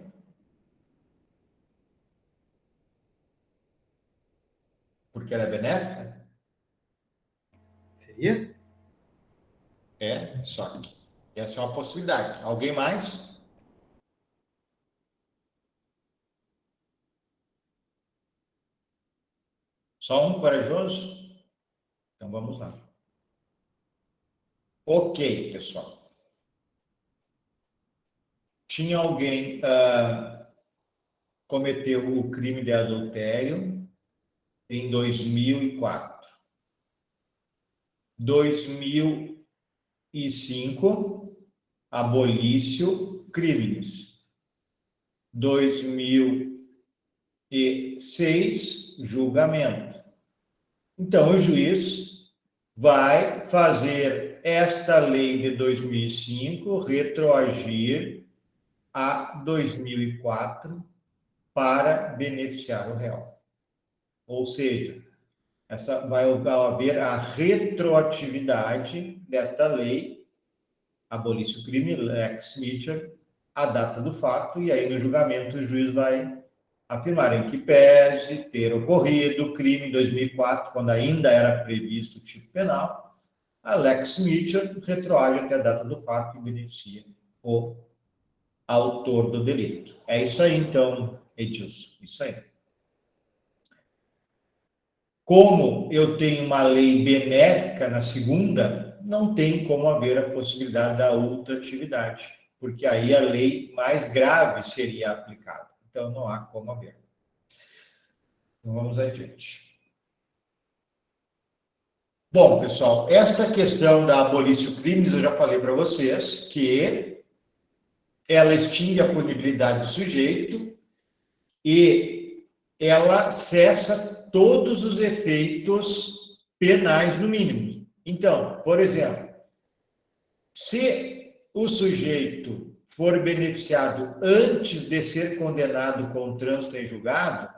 Porque ela é benéfica? Seria? É, só que essa é uma possibilidade. Alguém mais? Só um corajoso? Então vamos lá. Ok, pessoal. Tinha alguém cometeu o crime de adultério em 2004. 2005, abolício crimes. 2006, julgamento. Então, o juiz vai fazer esta lei de 2005 retroagir a 2004 para beneficiar o réu. Ou seja, vai haver a retroatividade desta lei, abolício crime, lex Mitchell, a data do fato, e aí no julgamento o juiz vai afirmar em que pese ter ocorrido o crime em 2004, quando ainda era previsto o tipo penal, a lex Mitchell retroage até a data do fato e beneficia o autor do delito. É isso aí, então, Edilson, isso aí. Como eu tenho uma lei benéfica na segunda, não tem como haver a possibilidade da ultratividade, porque aí a lei mais grave seria aplicada. Então, não há como haver. Então, vamos adiante. Bom, pessoal, esta questão da abolício crimes, eu já falei para vocês que ela extingue a punibilidade do sujeito e ela cessa todos os efeitos penais, no mínimo. Então, por exemplo, se o sujeito for beneficiado antes de ser condenado com trânsito em julgado,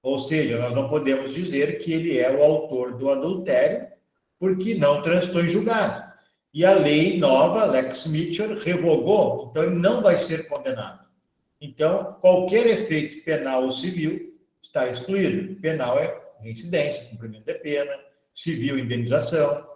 ou seja, nós não podemos dizer que ele é o autor do adultério, porque não transitou em julgado. E a lei nova, Lex Mitchell, revogou, então ele não vai ser condenado. Então, qualquer efeito penal ou civil está excluído. Penal é reincidência, cumprimento de pena, civil, indenização.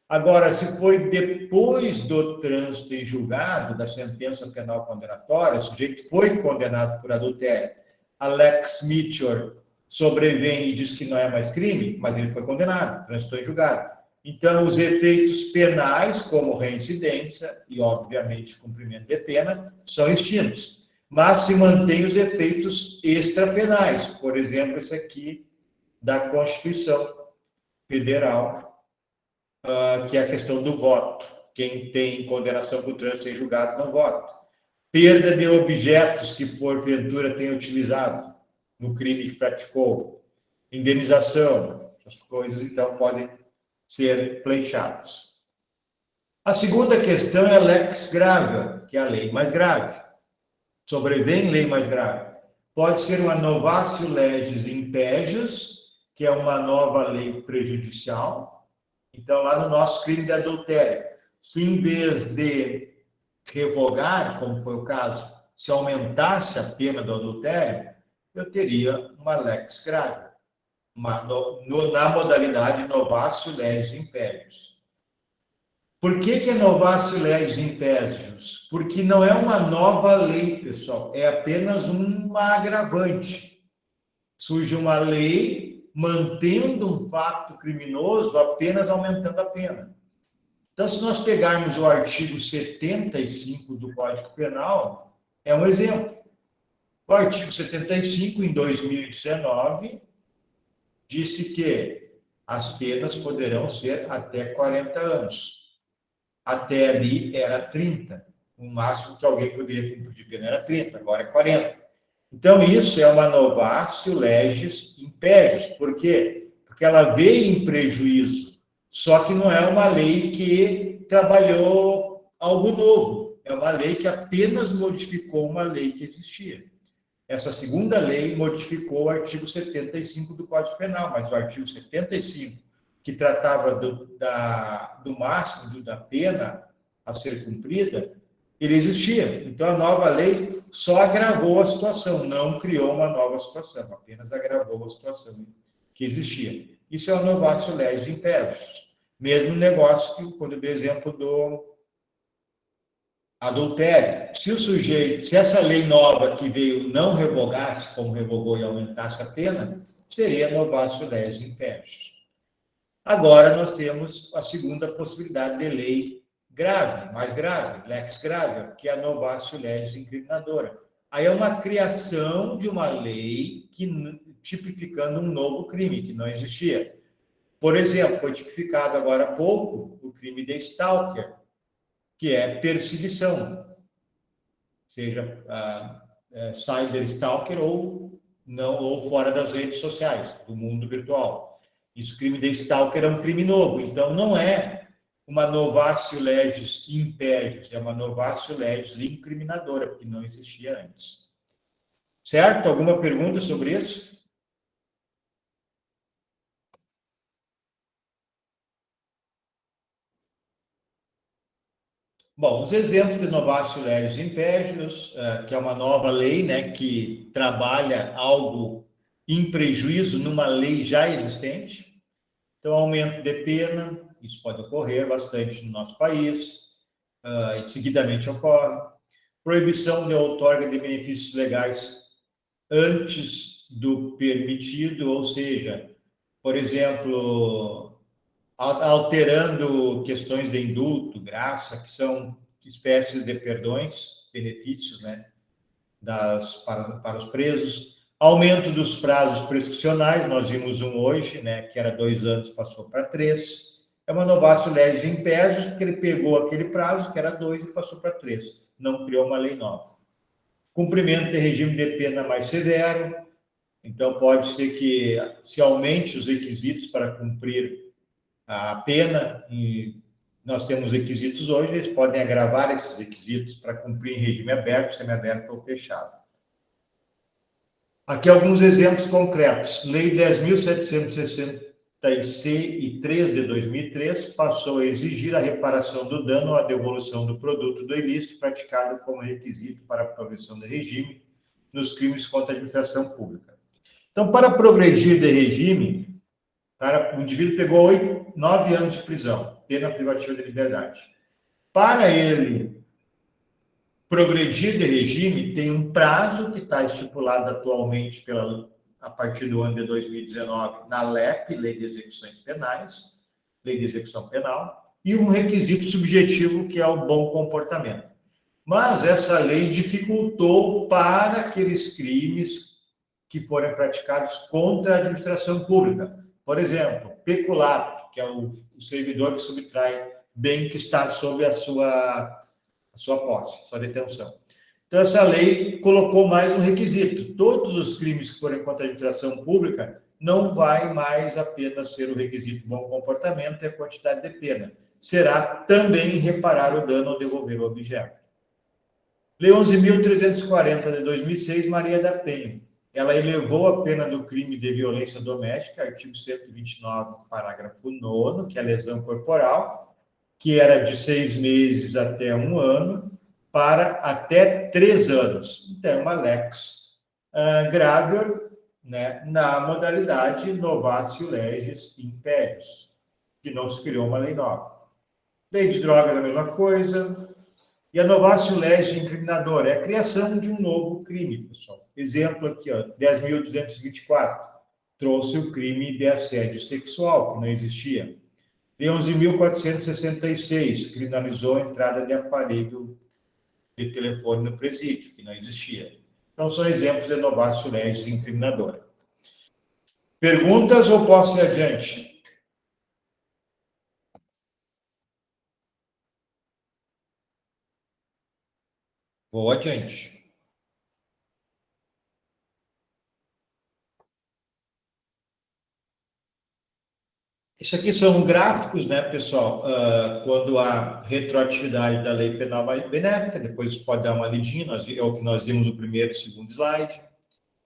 Agora, se foi depois do trânsito em julgado, da sentença penal condenatória, o sujeito foi condenado por adultério, a Lex Mitchell sobrevém e diz que não é mais crime, mas ele foi condenado, transitou em julgado. Então, os efeitos penais, como reincidência e, obviamente, cumprimento de pena, são extintos. Mas se mantém os efeitos extrapenais, por exemplo, esse aqui da Constituição Federal, que é a questão do voto. Quem tem condenação por trânsito em julgado não vota. Perda de objetos que, porventura, tenha utilizado no crime que praticou. Indenização, essas coisas, então, podem ser pleiteadas. A segunda questão é a lex grave, que é a lei mais grave. Sobrevém lei mais grave. Pode ser uma novatio legis impegius, que é uma nova lei prejudicial. Então, lá no nosso crime de adultério, se em vez de revogar, como foi o caso, se aumentasse a pena do adultério, eu teria uma lex grave, na modalidade novatio legis impegius. Por que é novatio legis impegius? Porque não é uma nova lei, pessoal, é apenas uma agravante. Surge uma lei mantendo um fato criminoso, apenas aumentando a pena. Então, se nós pegarmos o artigo 75 do Código Penal, é um exemplo. O artigo 75, em 2019, disse que as penas poderão ser até 40 anos. Até ali era 30. O máximo que alguém poderia cumprir de pena era 30, agora é 40. Então, isso é uma novatio legis impegius. Por quê? Porque ela veio em prejuízo. Só que não é uma lei que trabalhou algo novo. É uma lei que apenas modificou uma lei que existia. Essa segunda lei modificou o artigo 75 do Código Penal, mas o artigo 75, que tratava do máximo da pena a ser cumprida, ele existia. Então, a nova lei só agravou a situação, não criou uma nova situação, apenas agravou a situação que existia. Isso é o novatio legis impegius. Mesmo negócio que, quando eu dei exemplo do adultério. Se essa lei nova que veio não revogasse, como revogou e aumentasse a pena, seria novatio legis impegius. Agora nós temos a segunda possibilidade de lei grave, mais grave, lex grave, que é a novatio legis incriminadora. Aí é uma criação de uma lei tipificando um novo crime que não existia. Por exemplo, foi tipificado agora há pouco o crime de stalker, que é perseguição, seja cyber stalker ou não, ou fora das redes sociais, do mundo virtual. Isso, crime de stalker é um crime novo, então não é uma novatio legis impedius, é uma novatio legis incriminadora, porque não existia antes. Certo? Alguma pergunta sobre isso? Bom, os exemplos de novatio legis impedius, que é uma nova lei, né, que trabalha algo em prejuízo numa lei já existente. Então, aumento de pena, isso pode ocorrer bastante no nosso país, e seguidamente ocorre. Proibição de outorga de benefícios legais antes do permitido, ou seja, por exemplo, alterando questões de indulto, graça, que são espécies de perdões, benefícios, né, para os presos. Aumento dos prazos prescricionais, nós vimos um hoje, né, que era 2 anos, passou para 3. É uma novatio legis impedius, porque ele pegou aquele prazo, que era 2, e passou para 3. Não criou uma lei nova. Cumprimento de regime de pena mais severo. Então, pode ser que se aumente os requisitos para cumprir a pena, e nós temos requisitos hoje, eles podem agravar esses requisitos para cumprir em regime aberto, semiaberto ou fechado. Aqui alguns exemplos concretos. Lei 10.763 de 2003 passou a exigir a reparação do dano ou a devolução do produto do ilícito praticado como requisito para a progressão do regime nos crimes contra a administração pública. Então, para progredir de regime, o indivíduo pegou 9 anos de prisão, pena privativa de liberdade. Para ele progredir de regime, tem um prazo que está estipulado atualmente a partir do ano de 2019 na LEP, Lei de Execuções Penais, Lei de Execução Penal, e um requisito subjetivo que é o bom comportamento. Mas essa lei dificultou para aqueles crimes que forem praticados contra a administração pública. Por exemplo, peculato, que é o servidor que subtrai bem que está sob a sua posse, sua detenção. Então, essa lei colocou mais um requisito. Todos os crimes que forem contra a administração pública não vai mais apenas ser o requisito bom comportamento e a quantidade de pena. Será também reparar o dano ou devolver o objeto. Lei 11.340 de 2006, Maria da Penha. Ela elevou a pena do crime de violência doméstica, artigo 129, parágrafo 9º, que é a lesão corporal, que era de 6 meses até 1 ano, para até 3 anos. Então, é uma lex gravior, né, na modalidade novatio legis impedius, que não se criou uma lei nova. Lei de drogas, a mesma coisa. E a novatio legis incriminadora é a criação de um novo crime, pessoal. Exemplo aqui, 10.224, trouxe o crime de assédio sexual, que não existia. E 11.466, criminalizou a entrada de aparelho de telefone no presídio, que não existia. Então, são exemplos de novatio legis incriminadora. Perguntas ou posso ir adiante? Vou adiante. Isso aqui são gráficos, né, pessoal? Quando há retroatividade da lei penal mais benéfica, depois pode dar uma lidinha, é o que nós vimos no primeiro e segundo slide.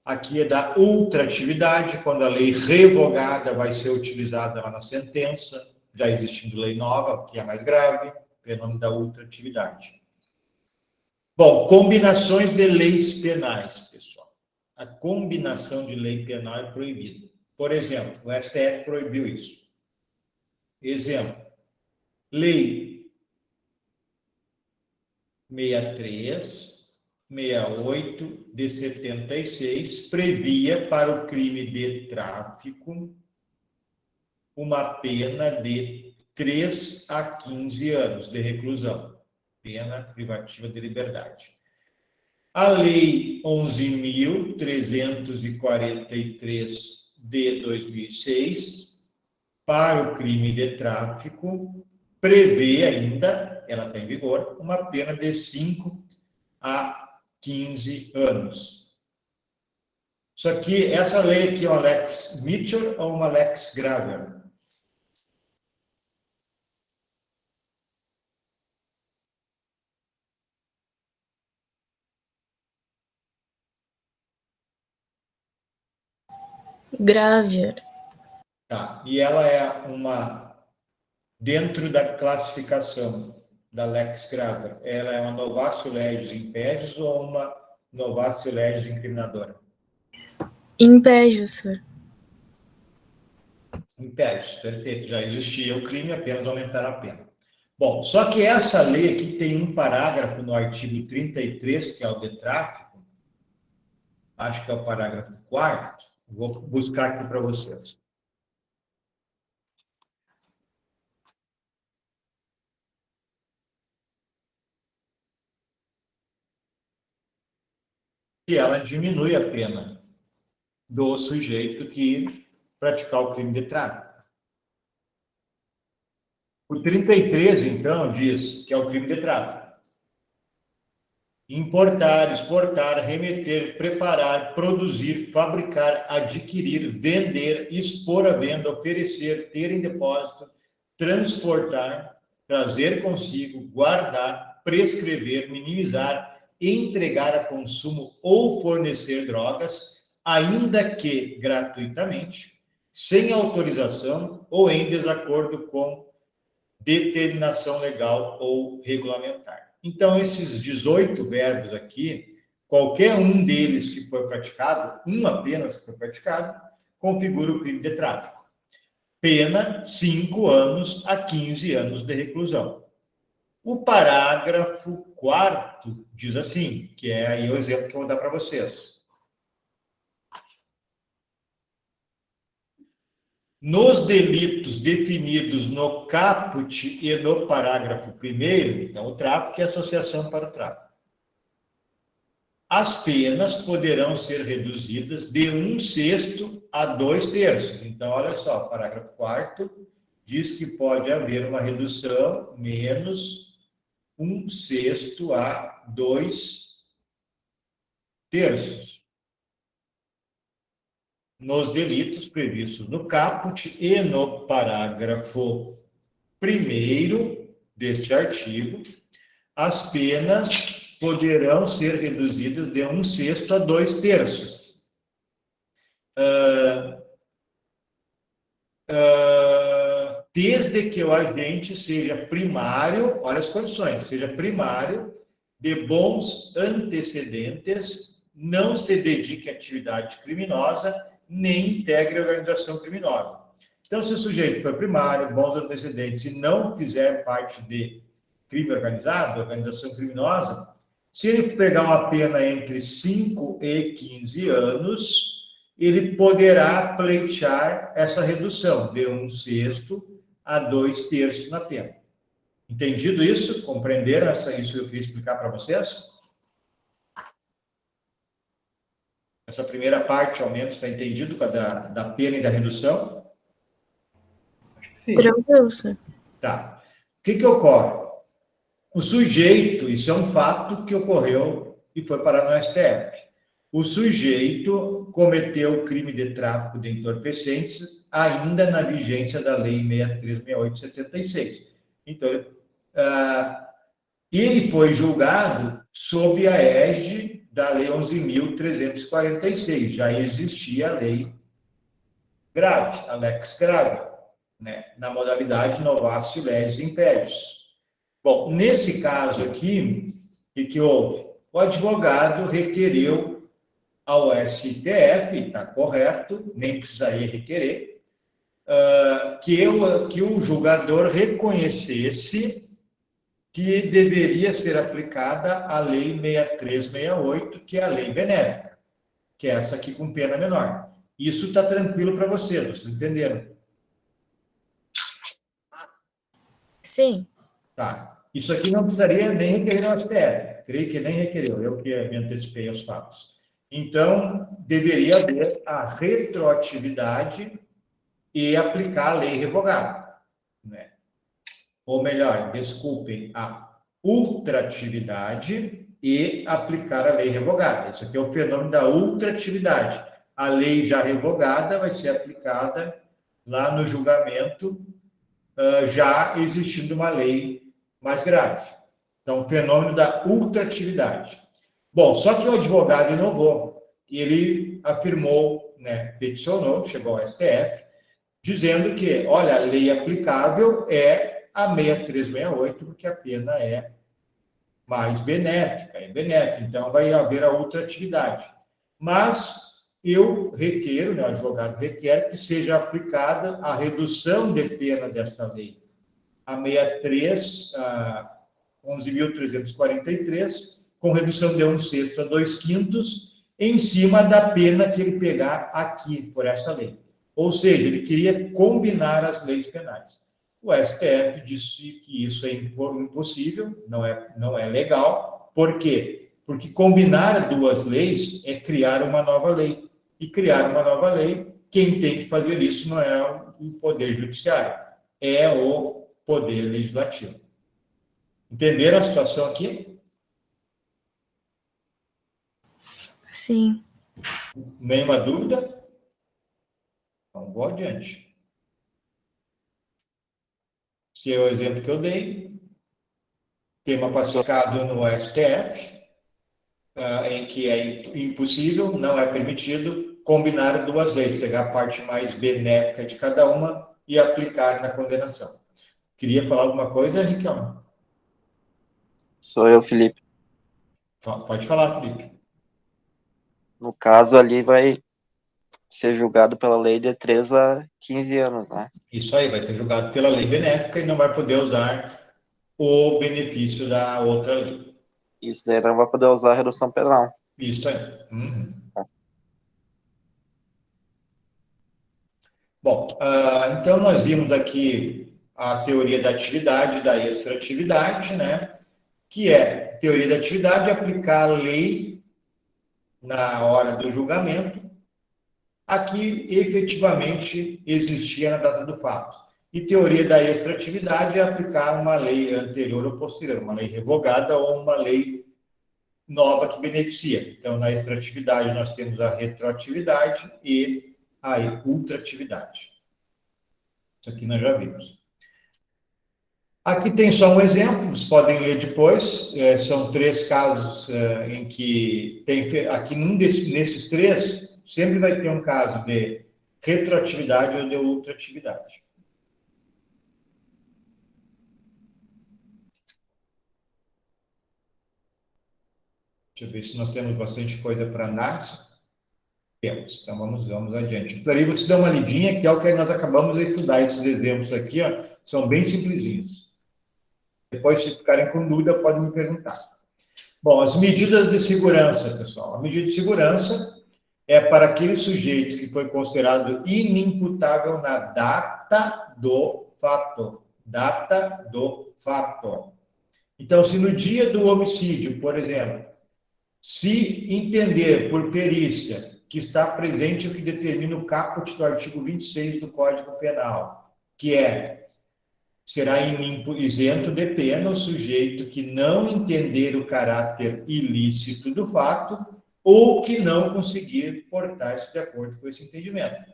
Aqui é da ultratividade, quando a lei revogada vai ser utilizada lá na sentença, já existindo lei nova, que é mais grave, fenômeno da ultratividade. Bom, combinações de leis penais, pessoal. A combinação de lei penal é proibida. Por exemplo, o STF proibiu isso. Exemplo, lei 63, 68 de 76 previa para o crime de tráfico uma pena de 3 a 15 anos de reclusão, pena privativa de liberdade. A Lei 11.343 de 2006, para o crime de tráfico, prevê ainda, ela está em vigor, uma pena de 5 a 15 anos. Isso aqui, essa lei aqui é uma Lex Mitchell ou uma Lex Graver? Graver. Tá. E ela é uma, dentro da classificação da Lex Graver, ela é uma novatio legis impedius ou uma novatio legis incriminadora? Impédio, senhor. Impedius, perfeito. Já existia o crime, apenas aumentar a pena. Bom, só que essa lei aqui tem um parágrafo no artigo 33, que é o de tráfico, acho que é o parágrafo 4º, vou buscar aqui para vocês. E ela diminui a pena do sujeito que praticar o crime de tráfico. O 33, então, diz que é o crime de tráfico. Importar, exportar, remeter, preparar, produzir, fabricar, adquirir, vender, expor à venda, oferecer, ter em depósito, transportar, trazer consigo, guardar, prescrever, minimizar, entregar a consumo ou fornecer drogas, ainda que gratuitamente, sem autorização ou em desacordo com determinação legal ou regulamentar. Então, esses 18 verbos aqui, qualquer um deles que for praticado, um apenas que for praticado, configura o crime de tráfico. Pena 5 anos a 15 anos de reclusão. O parágrafo 4º diz assim, que é aí o exemplo que eu vou dar para vocês. Nos delitos definidos no caput e no parágrafo 1º, então o tráfico e associação para o tráfico, as penas poderão ser reduzidas de 1/6 a 2/3. Então, olha só, o parágrafo 4º diz que pode haver uma redução menos 1/6 a 2/3. Nos delitos previstos no caput e no parágrafo 1º deste artigo, as penas poderão ser reduzidas de 1/6 a 2/3. Desde que o agente seja primário, olha as condições, seja primário, de bons antecedentes, não se dedique à atividade criminosa, nem integre a organização criminosa. Então, se o sujeito for primário, bons antecedentes, e não fizer parte de crime organizado, organização criminosa, se ele pegar uma pena entre 5 e 15 anos, ele poderá pleitear essa redução de 1/6 a 2/3 na pena. Entendido isso? Compreenderam isso que eu queria explicar para vocês? Essa primeira parte, ao menos, está entendido da pena e da redução? Sim. Tranquilo, senhor. Tá. O que ocorre? O sujeito, isso é um fato que ocorreu e foi parar no STF. O sujeito cometeu o crime de tráfico de entorpecentes ainda na vigência da Lei 6368/76. Então, ele foi julgado sob a égide da Lei 11.346. Já existia a lei grave, a Lex Grave, né? Na modalidade novatio legis impedius. Bom, nesse caso aqui, o que houve? O advogado requereu ao STF, está correto, nem precisaria requerer, que o julgador reconhecesse que deveria ser aplicada a Lei 6368, que é a lei benéfica, que é essa aqui com pena menor. Isso está tranquilo para vocês entenderam? Sim. Tá. Isso aqui não precisaria nem requerer ao STF. Creio que nem requereu, eu que me antecipei aos fatos. Então, deveria haver a retroatividade e aplicar a lei revogada, né? Ou melhor, desculpem, a ultratividade e aplicar a lei revogada. Isso aqui é o fenômeno da ultratividade. A lei já revogada vai ser aplicada lá no julgamento, já existindo uma lei mais grave. Então, fenômeno da ultratividade. Bom, só que o advogado inovou e ele afirmou, né, peticionou, chegou ao STF, dizendo que, olha, a lei aplicável é a 6368, porque a pena é mais benéfica, então vai haver a ultratividade. Mas eu requero, né, o advogado requer que seja aplicada a redução de pena desta lei, a 11.343, com redução de 1/6 a 2/5, em cima da pena que ele pegar aqui, por essa lei. Ou seja, ele queria combinar as leis penais. O STF disse que isso é impossível, não é legal. Por quê? Porque combinar duas leis é criar uma nova lei. E criar uma nova lei, quem tem que fazer isso não é o Poder Judiciário, é o Poder Legislativo. Entenderam a situação aqui? Sim. Nenhuma dúvida? Então, vou adiante. Esse é o exemplo que eu dei. Tema pacificado no STF, em que é impossível, não é permitido combinar duas leis, pegar a parte mais benéfica de cada uma e aplicar na condenação. Queria falar alguma coisa, Riquelme? Sou eu, Felipe. Pode falar, Felipe. No caso, ali vai ser julgado pela lei de 3 a 15 anos, né? Isso aí, vai ser julgado pela lei benéfica e não vai poder usar o benefício da outra lei. Isso aí não vai poder usar a redução penal. Isso aí. Bom, então nós vimos aqui a teoria da atividade e da extratividade, né? Que é teoria da atividade, aplicar a lei na hora do julgamento, aqui efetivamente existia na data do fato. E teoria da extratividade é aplicar uma lei anterior ou posterior, uma lei revogada ou uma lei nova que beneficia. Então, na extratividade, nós temos a retroatividade e a ultratividade. Isso aqui nós já vimos. Aqui tem só um exemplo, vocês podem ler depois. São 3 casos em que tem. Aqui, nesses 3, sempre vai ter um caso de retroatividade ou de ultratividade. Deixa eu ver se nós temos bastante coisa para análise. Temos, então vamos adiante. Por aí você dá uma lidinha, que é o que nós acabamos de estudar. Esses exemplos aqui, ó, são bem simplesinhos. Depois, se ficarem com dúvida, podem me perguntar. Bom, as medidas de segurança, pessoal. A medida de segurança é para aquele sujeito que foi considerado inimputável na data do fato. Data do fato. Então, se no dia do homicídio, por exemplo, se entender por perícia que está presente o que determina o caput do artigo 26 do Código Penal, que será isento de pena o sujeito que não entender o caráter ilícito do fato ou que não conseguir portar-se de acordo com esse entendimento.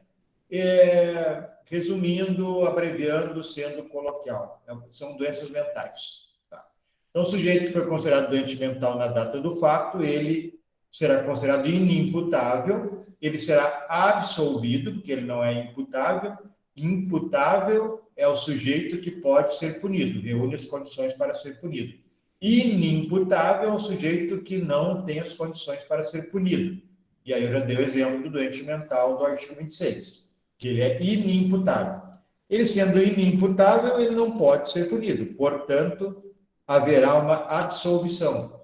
Resumindo, abreviando, sendo coloquial, são doenças mentais. Então, o sujeito que foi considerado doente mental na data do fato, ele será considerado inimputável, ele será absolvido, porque ele não é imputável. Imputável é o sujeito que pode ser punido, reúne as condições para ser punido. Inimputável é o sujeito que não tem as condições para ser punido. E aí eu já dei o exemplo do doente mental do artigo 26, que ele é inimputável. Ele sendo inimputável, ele não pode ser punido, portanto, haverá uma absolvição.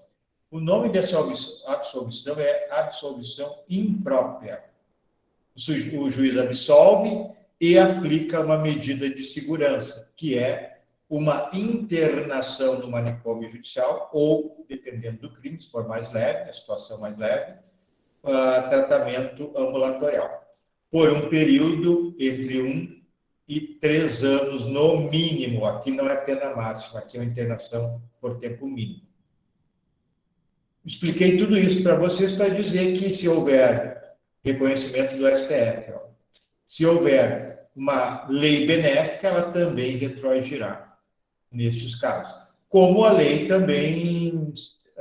O nome dessa absolvição é absolvição imprópria. O juiz absolve e aplica uma medida de segurança, que é uma internação no manicômio judicial ou, dependendo do crime, se for mais leve, a situação mais leve, tratamento ambulatorial, por um período entre 1 e 3 anos no mínimo. Aqui não é pena máxima, aqui é uma internação por tempo mínimo. Expliquei tudo isso para vocês para dizer que se houver reconhecimento do STF, se houver uma lei benéfica, ela também retroagirá nestes casos. Como a lei também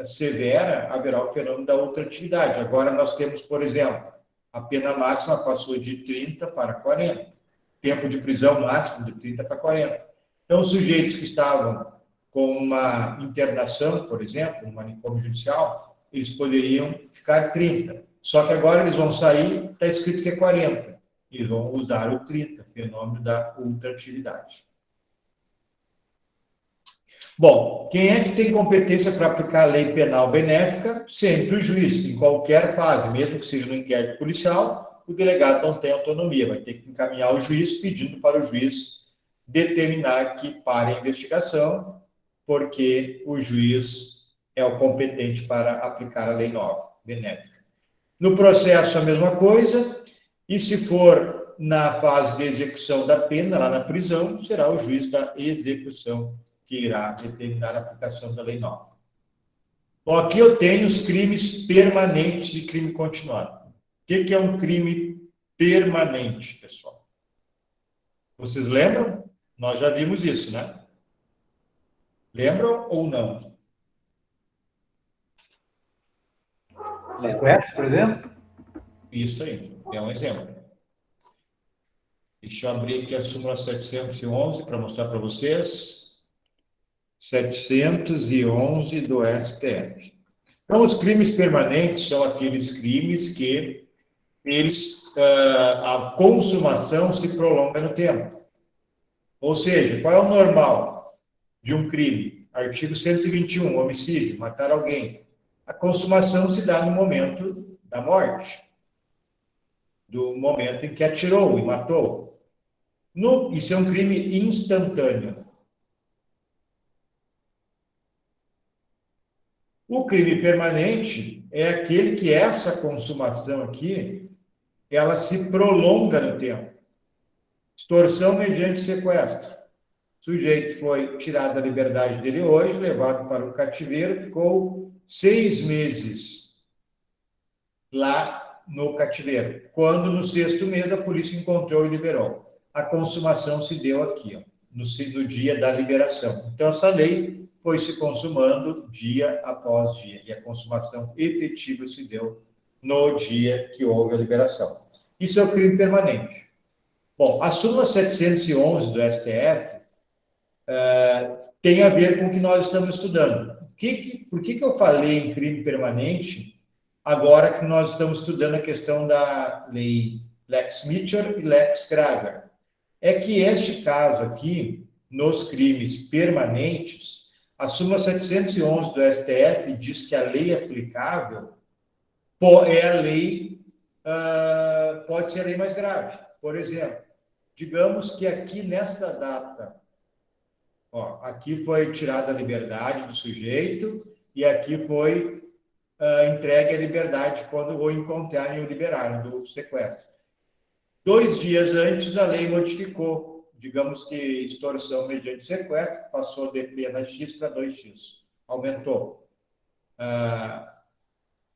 severa, haverá o fenômeno da ultratividade. Agora nós temos, por exemplo, a pena máxima passou de 30 para 40. Tempo de prisão máximo de 30 para 40. Então, sujeitos que estavam com uma internação, por exemplo, no manicômio judicial, eles poderiam ficar 30. Só que agora eles vão sair, está escrito que é 40. Eles vão usar o 30, fenômeno da ultratividade. Bom, quem é que tem competência para aplicar a lei penal benéfica? Sempre o juiz, em qualquer fase, mesmo que seja no inquérito policial, o delegado não tem autonomia, vai ter que encaminhar o juiz pedindo para o juiz determinar que pare a investigação, porque o juiz é o competente para aplicar a lei nova, benéfica. No processo, a mesma coisa, e se for na fase de execução da pena, lá na prisão, será o juiz da execução que irá determinar a aplicação da lei nova. Bom, aqui eu tenho os crimes permanentes e crime continuado. O que é um crime permanente, pessoal? Vocês lembram? Nós já vimos isso, né? Lembram ou não? Sequestro, por exemplo? Isso aí, é um exemplo. Deixa eu abrir aqui a súmula 711 para mostrar para vocês. 711 do STF. Então, os crimes permanentes são aqueles crimes que a consumação se prolonga no tempo. Ou seja, qual é o normal de um crime? Artigo 121, homicídio, matar alguém. A consumação se dá no momento da morte, do momento em que atirou e matou. Isso é um crime instantâneo. O crime permanente é aquele que essa consumação aqui, ela se prolonga no tempo. Extorsão mediante sequestro. O sujeito foi tirado da liberdade dele hoje, levado para um cativeiro, ficou 6 meses lá no cativeiro. Quando, no 6º mês, a polícia encontrou e liberou. A consumação se deu aqui, no dia da liberação. Então, essa lei foi se consumando dia após dia, e a consumação efetiva se deu no dia que houve a liberação. Isso é o crime permanente. Bom, a súmula 711 do STF tem a ver com o que nós estamos estudando. Por que eu falei em crime permanente agora que nós estamos estudando a questão da lei Lex Mitchell e Lex Krager? É que este caso aqui, nos crimes permanentes, a súmula 711 do STF diz que a lei aplicável é a lei, pode ser a lei mais grave. Por exemplo, digamos que aqui nesta data, aqui foi tirada a liberdade do sujeito e aqui foi entregue a liberdade quando o encontrarem e o liberaram do sequestro. 2 dias antes, a lei modificou. Digamos que extorsão mediante sequestro passou de pena X para 2X. Aumentou.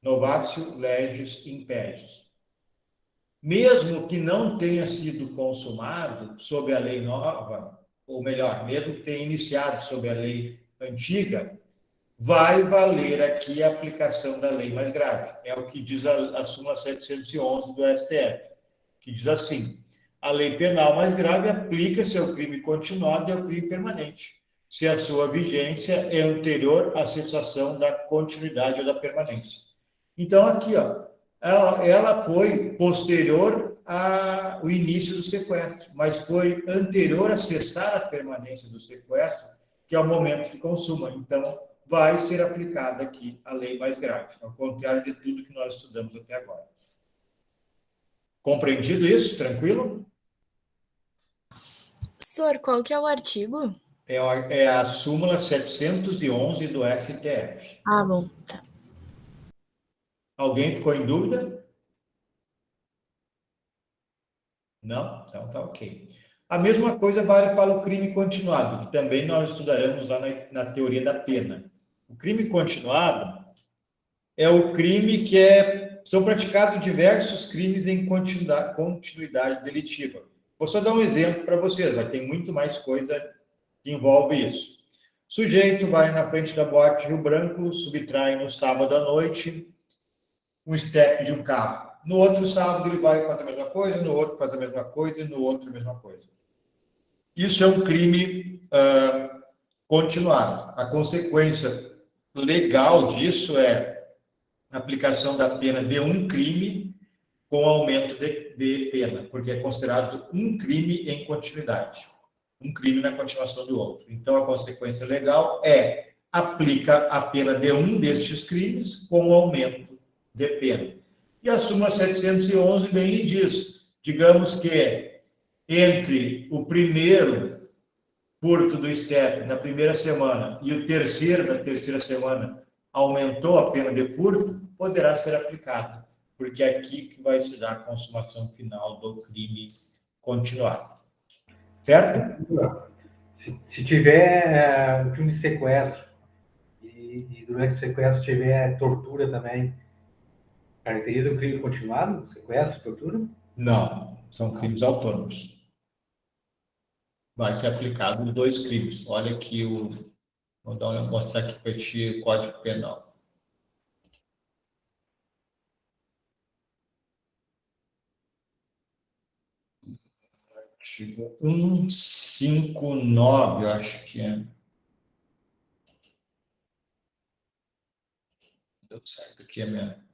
Novatio legis impedis. Mesmo que não tenha sido consumado sob a lei nova, ou melhor, mesmo que tenha iniciado sob a lei antiga, vai valer aqui a aplicação da lei mais grave. É o que diz a súmula 711 do STF, que diz assim: a lei penal mais grave aplica-se ao crime continuado e ao crime permanente, se a sua vigência é anterior à cessação da continuidade ou da permanência. Então, aqui, ela foi posterior ao início do sequestro, mas foi anterior a cessar a permanência do sequestro, que é o momento que consuma. Então, vai ser aplicada aqui a lei mais grave, ao contrário de tudo que nós estudamos até agora. Compreendido isso? Tranquilo? Senhor, qual que é o artigo? É a súmula 711 do STF. Ah, bom. Tá. Alguém ficou em dúvida? Não? Então tá ok. A mesma coisa vale para o crime continuado, que também nós estudaremos lá na teoria da pena. O crime continuado é o crime que são praticados diversos crimes em continuidade delitiva. Vou só dar um exemplo para vocês, mas tem muito mais coisa que envolve isso. O sujeito vai na frente da boate Rio Branco, subtrai no sábado à noite um step de um carro. No outro sábado ele vai fazer a mesma coisa, no outro faz a mesma coisa e no outro a mesma coisa. Isso é um crime continuado. A consequência legal disso é a aplicação da pena de um crime com aumento de pena, porque é considerado um crime em continuidade. Um crime na continuação do outro. Então, a consequência legal aplica a pena de um destes crimes com aumento de pena. E a súmula 711 bem diz, digamos que entre o primeiro furto do STEP na primeira semana e o terceiro na terceira semana aumentou a pena de furto, poderá ser aplicada, porque é aqui que vai se dar a consumação final do crime continuado. Certo? Se tiver um crime de sequestro e durante o sequestro tiver tortura também, caracteriza o crime continuado? Sequestro, tortura? Não, são crimes autônomos. Vai ser aplicado os dois crimes. Olha aqui vou mostrar aqui para ti o Código Penal. Artigo 159, eu acho que é. Deu certo aqui a minha.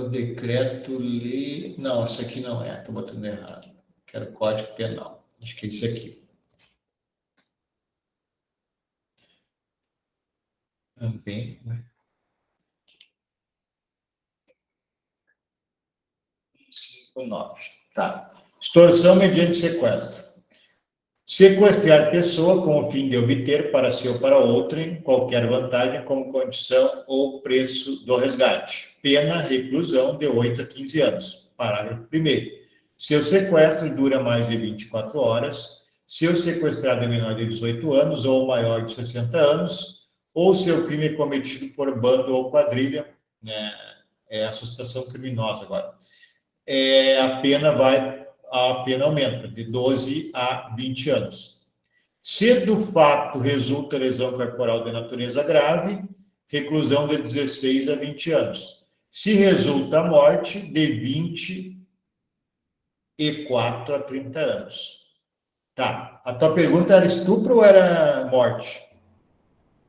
Decreto-lei. Não, essa aqui não é, estou botando errado. Quero Código Penal. Acho que é isso aqui. Também, né? 159. Tá. Extorsão mediante sequestro. Sequestrar pessoa com o fim de obter para si ou para outrem qualquer vantagem como condição ou preço do resgate. Pena, reclusão de 8 a 15 anos. Parágrafo 1º. Se o sequestro dura mais de 24 horas, se o sequestrado é menor de 18 anos ou maior de 60 anos, ou se o crime é cometido por bando ou quadrilha, né, é associação criminosa agora, a pena aumenta de 12 a 20 anos. Se do fato resulta lesão corporal de natureza grave, reclusão de 16 a 20 anos. Se resulta morte, de 24 a 30 anos. Tá. A tua pergunta era estupro ou era morte?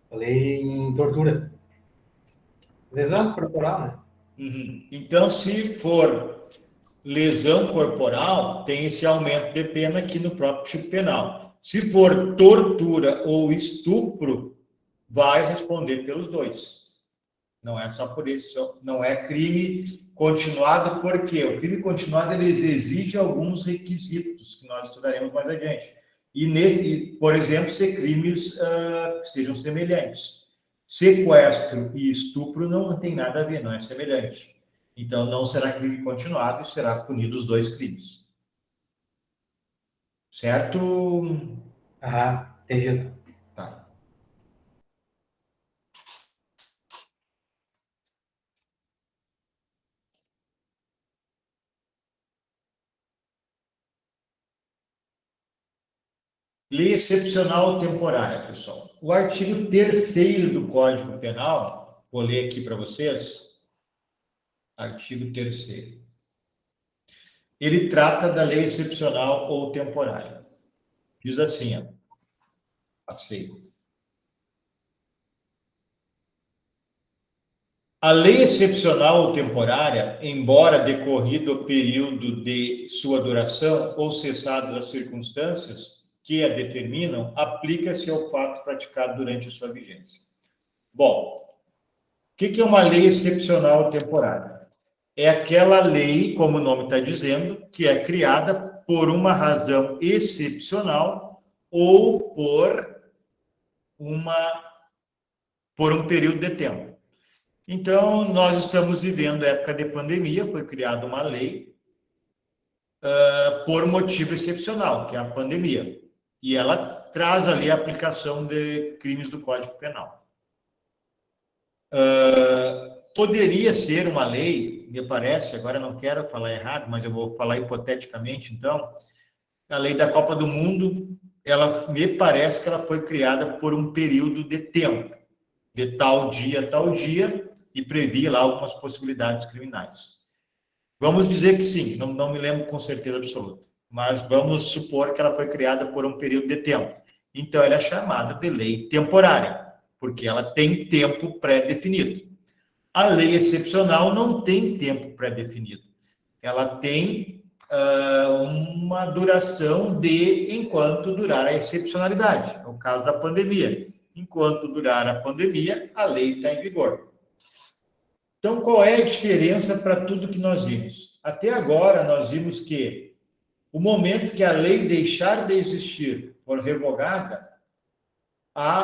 Falei em tortura. Lesão corporal, né? Uhum. Então, se for lesão corporal, tem esse aumento de pena aqui no próprio Tipo Penal. Se for tortura ou estupro, vai responder pelos dois. Não é só por isso, não é crime continuado, porque o crime continuado ele exige alguns requisitos que nós estudaremos mais adiante. E por exemplo, ser crimes que sejam semelhantes. Sequestro e estupro não tem nada a ver, não é semelhante. Então, não será crime continuado e será punido os dois crimes. Certo? Entendi. Tá. Lei excepcional temporária, pessoal. O artigo 3º do Código Penal, vou ler aqui para vocês. Artigo 3º. Ele trata da lei excepcional ou temporária. Diz assim, ó. Passei. A lei excepcional ou temporária, embora decorrido o período de sua duração ou cessadas as circunstâncias que a determinam, aplica-se ao fato praticado durante a sua vigência. Bom, o que é uma lei excepcional ou temporária? É aquela lei, como o nome está dizendo, que é criada por uma razão excepcional ou por um período de tempo. Então, nós estamos vivendo a época de pandemia, foi criada uma lei por motivo excepcional, que é a pandemia. E ela traz ali a aplicação de crimes do Código Penal. Poderia ser uma lei, me parece, agora não quero falar errado, mas eu vou falar hipoteticamente, então, a lei da Copa do Mundo, ela me parece que ela foi criada por um período de tempo, de tal dia a tal dia, e previa lá algumas possibilidades criminais. Vamos dizer que sim, não me lembro com certeza absoluta, mas vamos supor que ela foi criada por um período de tempo. Então, ela é chamada de lei temporária, porque ela tem tempo pré-definido. A lei excepcional não tem tempo pré-definido. Ela tem uma duração de enquanto durar a excepcionalidade. É o caso da pandemia. Enquanto durar a pandemia, a lei está em vigor. Então, qual é a diferença para tudo que nós vimos? Até agora, nós vimos que o momento que a lei deixar de existir, for revogada,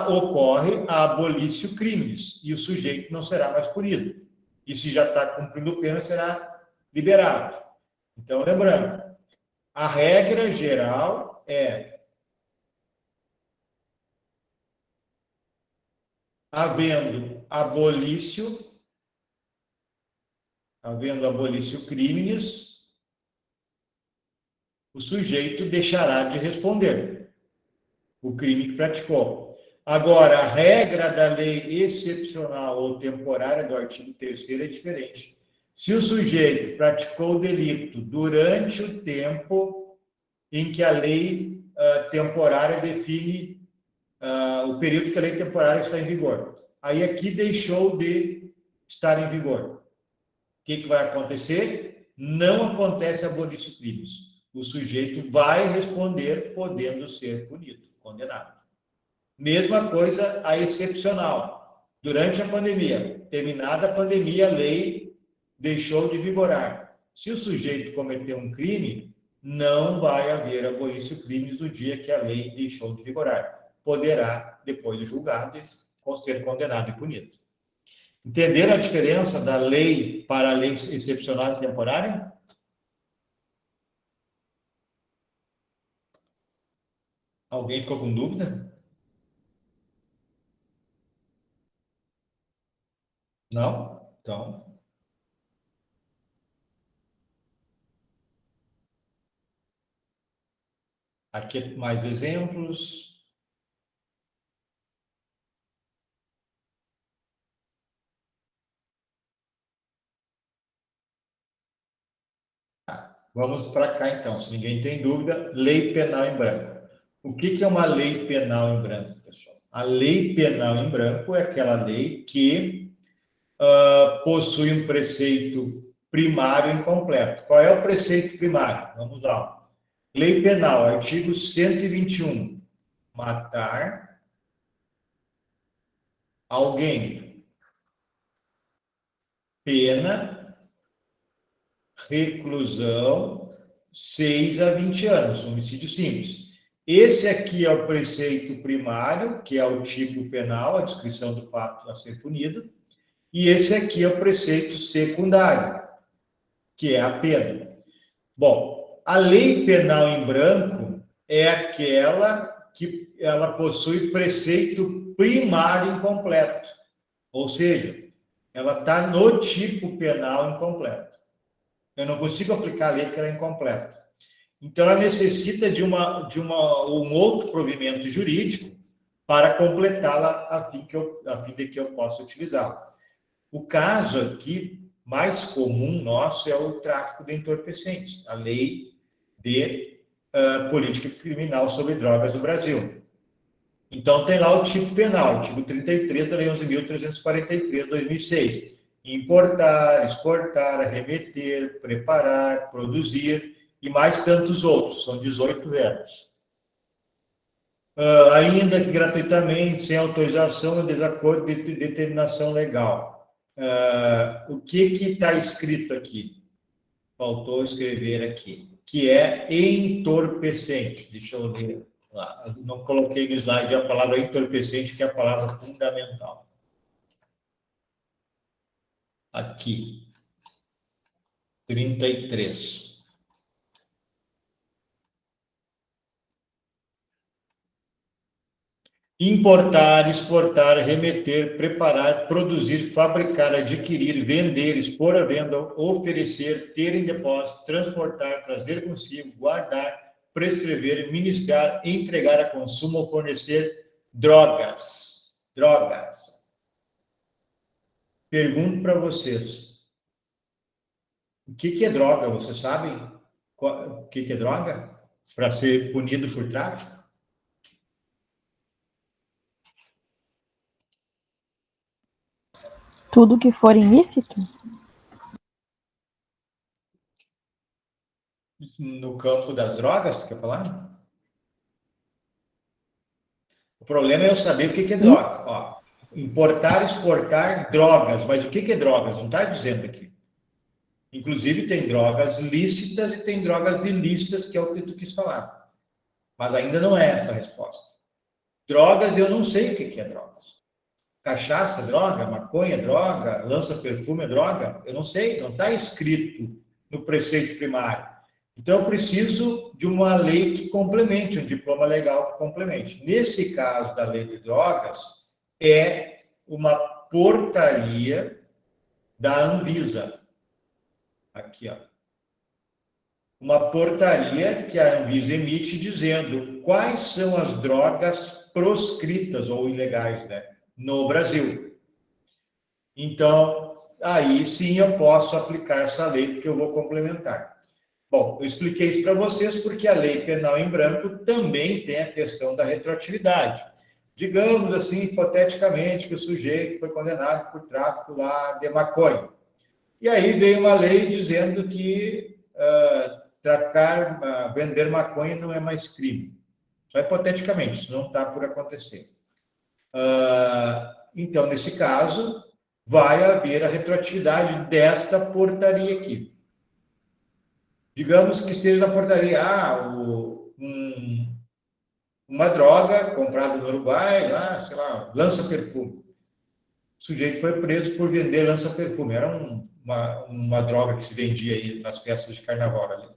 ocorre a abolício crimes e o sujeito não será mais punido. E se já está cumprindo pena, será liberado. Então, lembrando, a regra geral é havendo abolício crimes, o sujeito deixará de responder o crime que praticou. Agora, a regra da lei excepcional ou temporária do artigo 3º é diferente. Se o sujeito praticou o delito durante o tempo em que a lei temporária define o período que a lei temporária está em vigor, aí aqui deixou de estar em vigor. O que vai acontecer? Não acontece abolício crimes. O sujeito vai responder podendo ser punido, condenado. Mesma coisa a excepcional. Durante a pandemia, terminada a pandemia, a lei deixou de vigorar. Se o sujeito cometeu um crime, não vai haver abolício crimes no dia que a lei deixou de vigorar. Poderá, depois de julgado, ser condenado e punido. Entenderam a diferença da lei para a lei excepcional e temporária? Alguém ficou com dúvida? Não? Então. Aqui mais exemplos. Vamos para cá, então. Se ninguém tem dúvida, lei penal em branco. O que é uma lei penal em branco, pessoal? A lei penal em branco é aquela lei que possui um preceito primário incompleto. Qual é o preceito primário? Vamos lá. Lei penal, artigo 121. Matar alguém. Pena, reclusão, 6 a 20 anos, homicídio simples. Esse aqui é o preceito primário, que é o tipo penal, a descrição do fato a ser punido, e esse aqui é o preceito secundário, que é a pena. Bom, a lei penal em branco é aquela que ela possui preceito primário incompleto, ou seja, ela está no tipo penal incompleto. Eu não consigo aplicar a lei porque ela é incompleta. Então, ela necessita de um outro provimento jurídico para completá-la a fim de que eu possa utilizá-la. O caso aqui mais comum nosso é o tráfico de entorpecentes, a lei de política criminal sobre drogas no Brasil. Então, tem lá o tipo penal, artigo 33 da Lei 11.343, de 2006. Importar, exportar, arremeter, preparar, produzir e mais tantos outros, são 18 verbos. Ainda que gratuitamente, sem autorização ou desacordo de determinação legal. O que está escrito aqui? Faltou escrever aqui. que é entorpecente. Deixa eu ler lá. Eu não coloquei no slide a palavra entorpecente, que é a palavra fundamental. Aqui. 33. Importar, exportar, remeter, preparar, produzir, fabricar, adquirir, vender, expor à venda, oferecer, ter em depósito, transportar, trazer consigo, guardar, prescrever, ministrar, entregar a consumo ou fornecer drogas. Drogas. Pergunto para vocês. O que é droga? Vocês sabem o que é droga? Para ser punido por tráfico? Tudo que for ilícito? No campo das drogas, tu quer falar? O problema é eu saber o que é droga. Isso. Ó, importar, exportar drogas. Mas o que é drogas? Não está dizendo aqui. Inclusive, tem drogas lícitas e tem drogas ilícitas, que é o que tu quis falar. Mas ainda não é essa a resposta. Drogas, eu não sei o que é drogas. Cachaça é droga, maconha é droga, lança-perfume é droga. Eu não sei, não está escrito no preceito primário. Então, eu preciso de uma lei que complemente, um diploma legal que complemente. Nesse caso da lei de drogas, é uma portaria da Anvisa. Aqui, ó. Uma portaria que a Anvisa emite dizendo quais são as drogas proscritas ou ilegais, né, no Brasil. Então, aí sim eu posso aplicar essa lei, porque eu vou complementar. Bom, eu expliquei isso para vocês porque a lei penal em branco também tem a questão da retroatividade. Digamos assim, hipoteticamente, que o sujeito foi condenado por tráfico lá de maconha. E aí veio uma lei dizendo que vender maconha não é mais crime. Só hipoteticamente, isso não está por acontecer. Então, nesse caso, vai haver a retroatividade desta portaria aqui. Digamos que esteja na portaria, uma droga comprada no Uruguai, lá, sei lá, lança-perfume. O sujeito foi preso por vender lança-perfume. Era uma droga que se vendia aí nas festas de carnaval ali.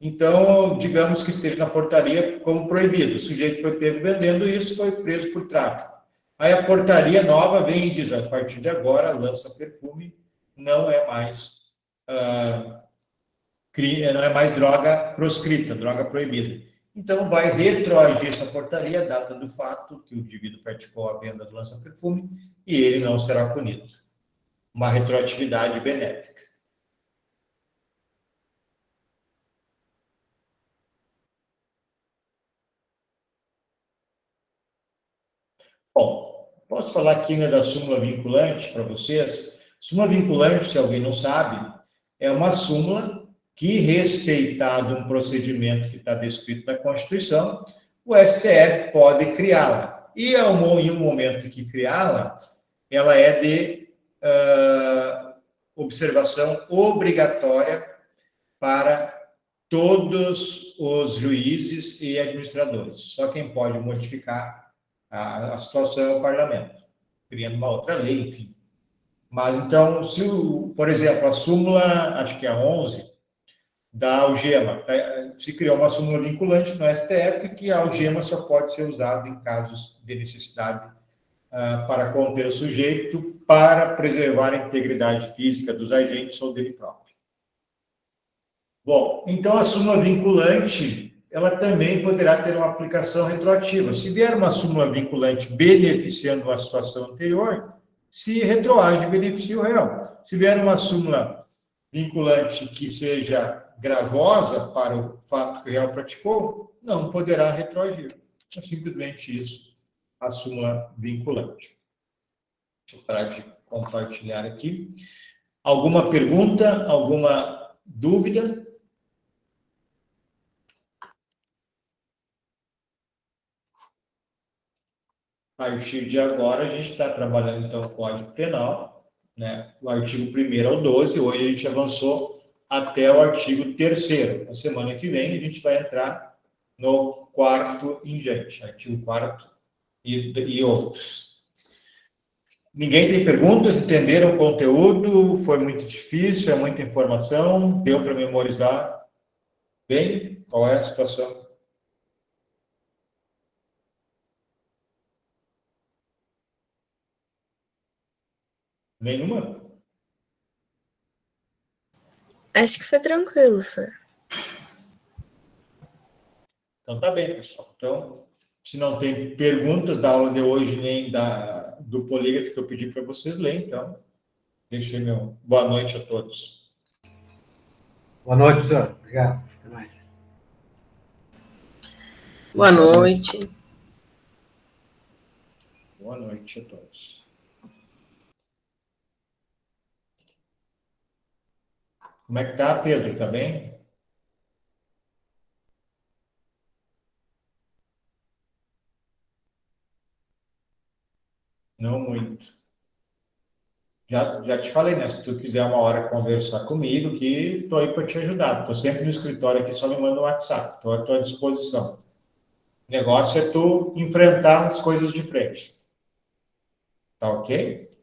Então, digamos que esteja na portaria como proibido. O sujeito foi pego vendendo isso, foi preso por tráfico. Aí a portaria nova vem e diz, a partir de agora, lança-perfume não é mais não é mais droga proscrita, droga proibida. Então, vai retroagir essa portaria, a data do fato que o indivíduo praticou a venda do lança-perfume, e ele não será punido. Uma retroatividade benéfica. Bom, posso falar aqui da súmula vinculante para vocês? Súmula vinculante, se alguém não sabe, é uma súmula que, respeitado um procedimento que está descrito na Constituição, o STF pode criá-la. E em um momento que criá-la, ela é de observação obrigatória para todos os juízes e administradores. Só quem pode modificar a situação é o parlamento, criando uma outra lei, enfim. Mas, então, por exemplo, a súmula, acho que é a 11, da algema, se criou uma súmula vinculante no STF que a algema só pode ser usada em casos de necessidade para conter o sujeito, para preservar a integridade física dos agentes ou dele próprio. Bom, então a súmula vinculante, ela também poderá ter uma aplicação retroativa. Se vier uma súmula vinculante beneficiando a situação anterior, se retroage, beneficia o réu. Se vier uma súmula vinculante que seja gravosa para o fato que o réu praticou, não poderá retroagir. É simplesmente isso, a súmula vinculante. Deixa eu parar de compartilhar aqui. Alguma pergunta? Alguma dúvida? A partir de agora, a gente está trabalhando, então, o Código Penal, né? O artigo 1º ao 12, hoje a gente avançou até o artigo 3º. Na semana que vem, a gente vai entrar no 4º em diante, artigo 4º e outros. Ninguém tem perguntas? Entenderam o conteúdo? Foi muito difícil? É muita informação? Deu para memorizar bem? Qual é a situação? Nenhuma? Acho que foi tranquilo, sir. Então, tá bem, pessoal. Então, se não tem perguntas da aula de hoje, nem do polígrafo que eu pedi para vocês lerem, então, deixei meu boa noite a todos. Boa noite, professor. Obrigado. Até mais. Boa noite. Boa noite a todos. Como é que tá, Pedro? Tá bem? Não muito. Já te falei, né? Se tu quiser uma hora conversar comigo, que estou aí para te ajudar. Estou sempre no escritório aqui, só me manda um WhatsApp. Estou à tua disposição. O negócio é tu enfrentar as coisas de frente. Tá ok?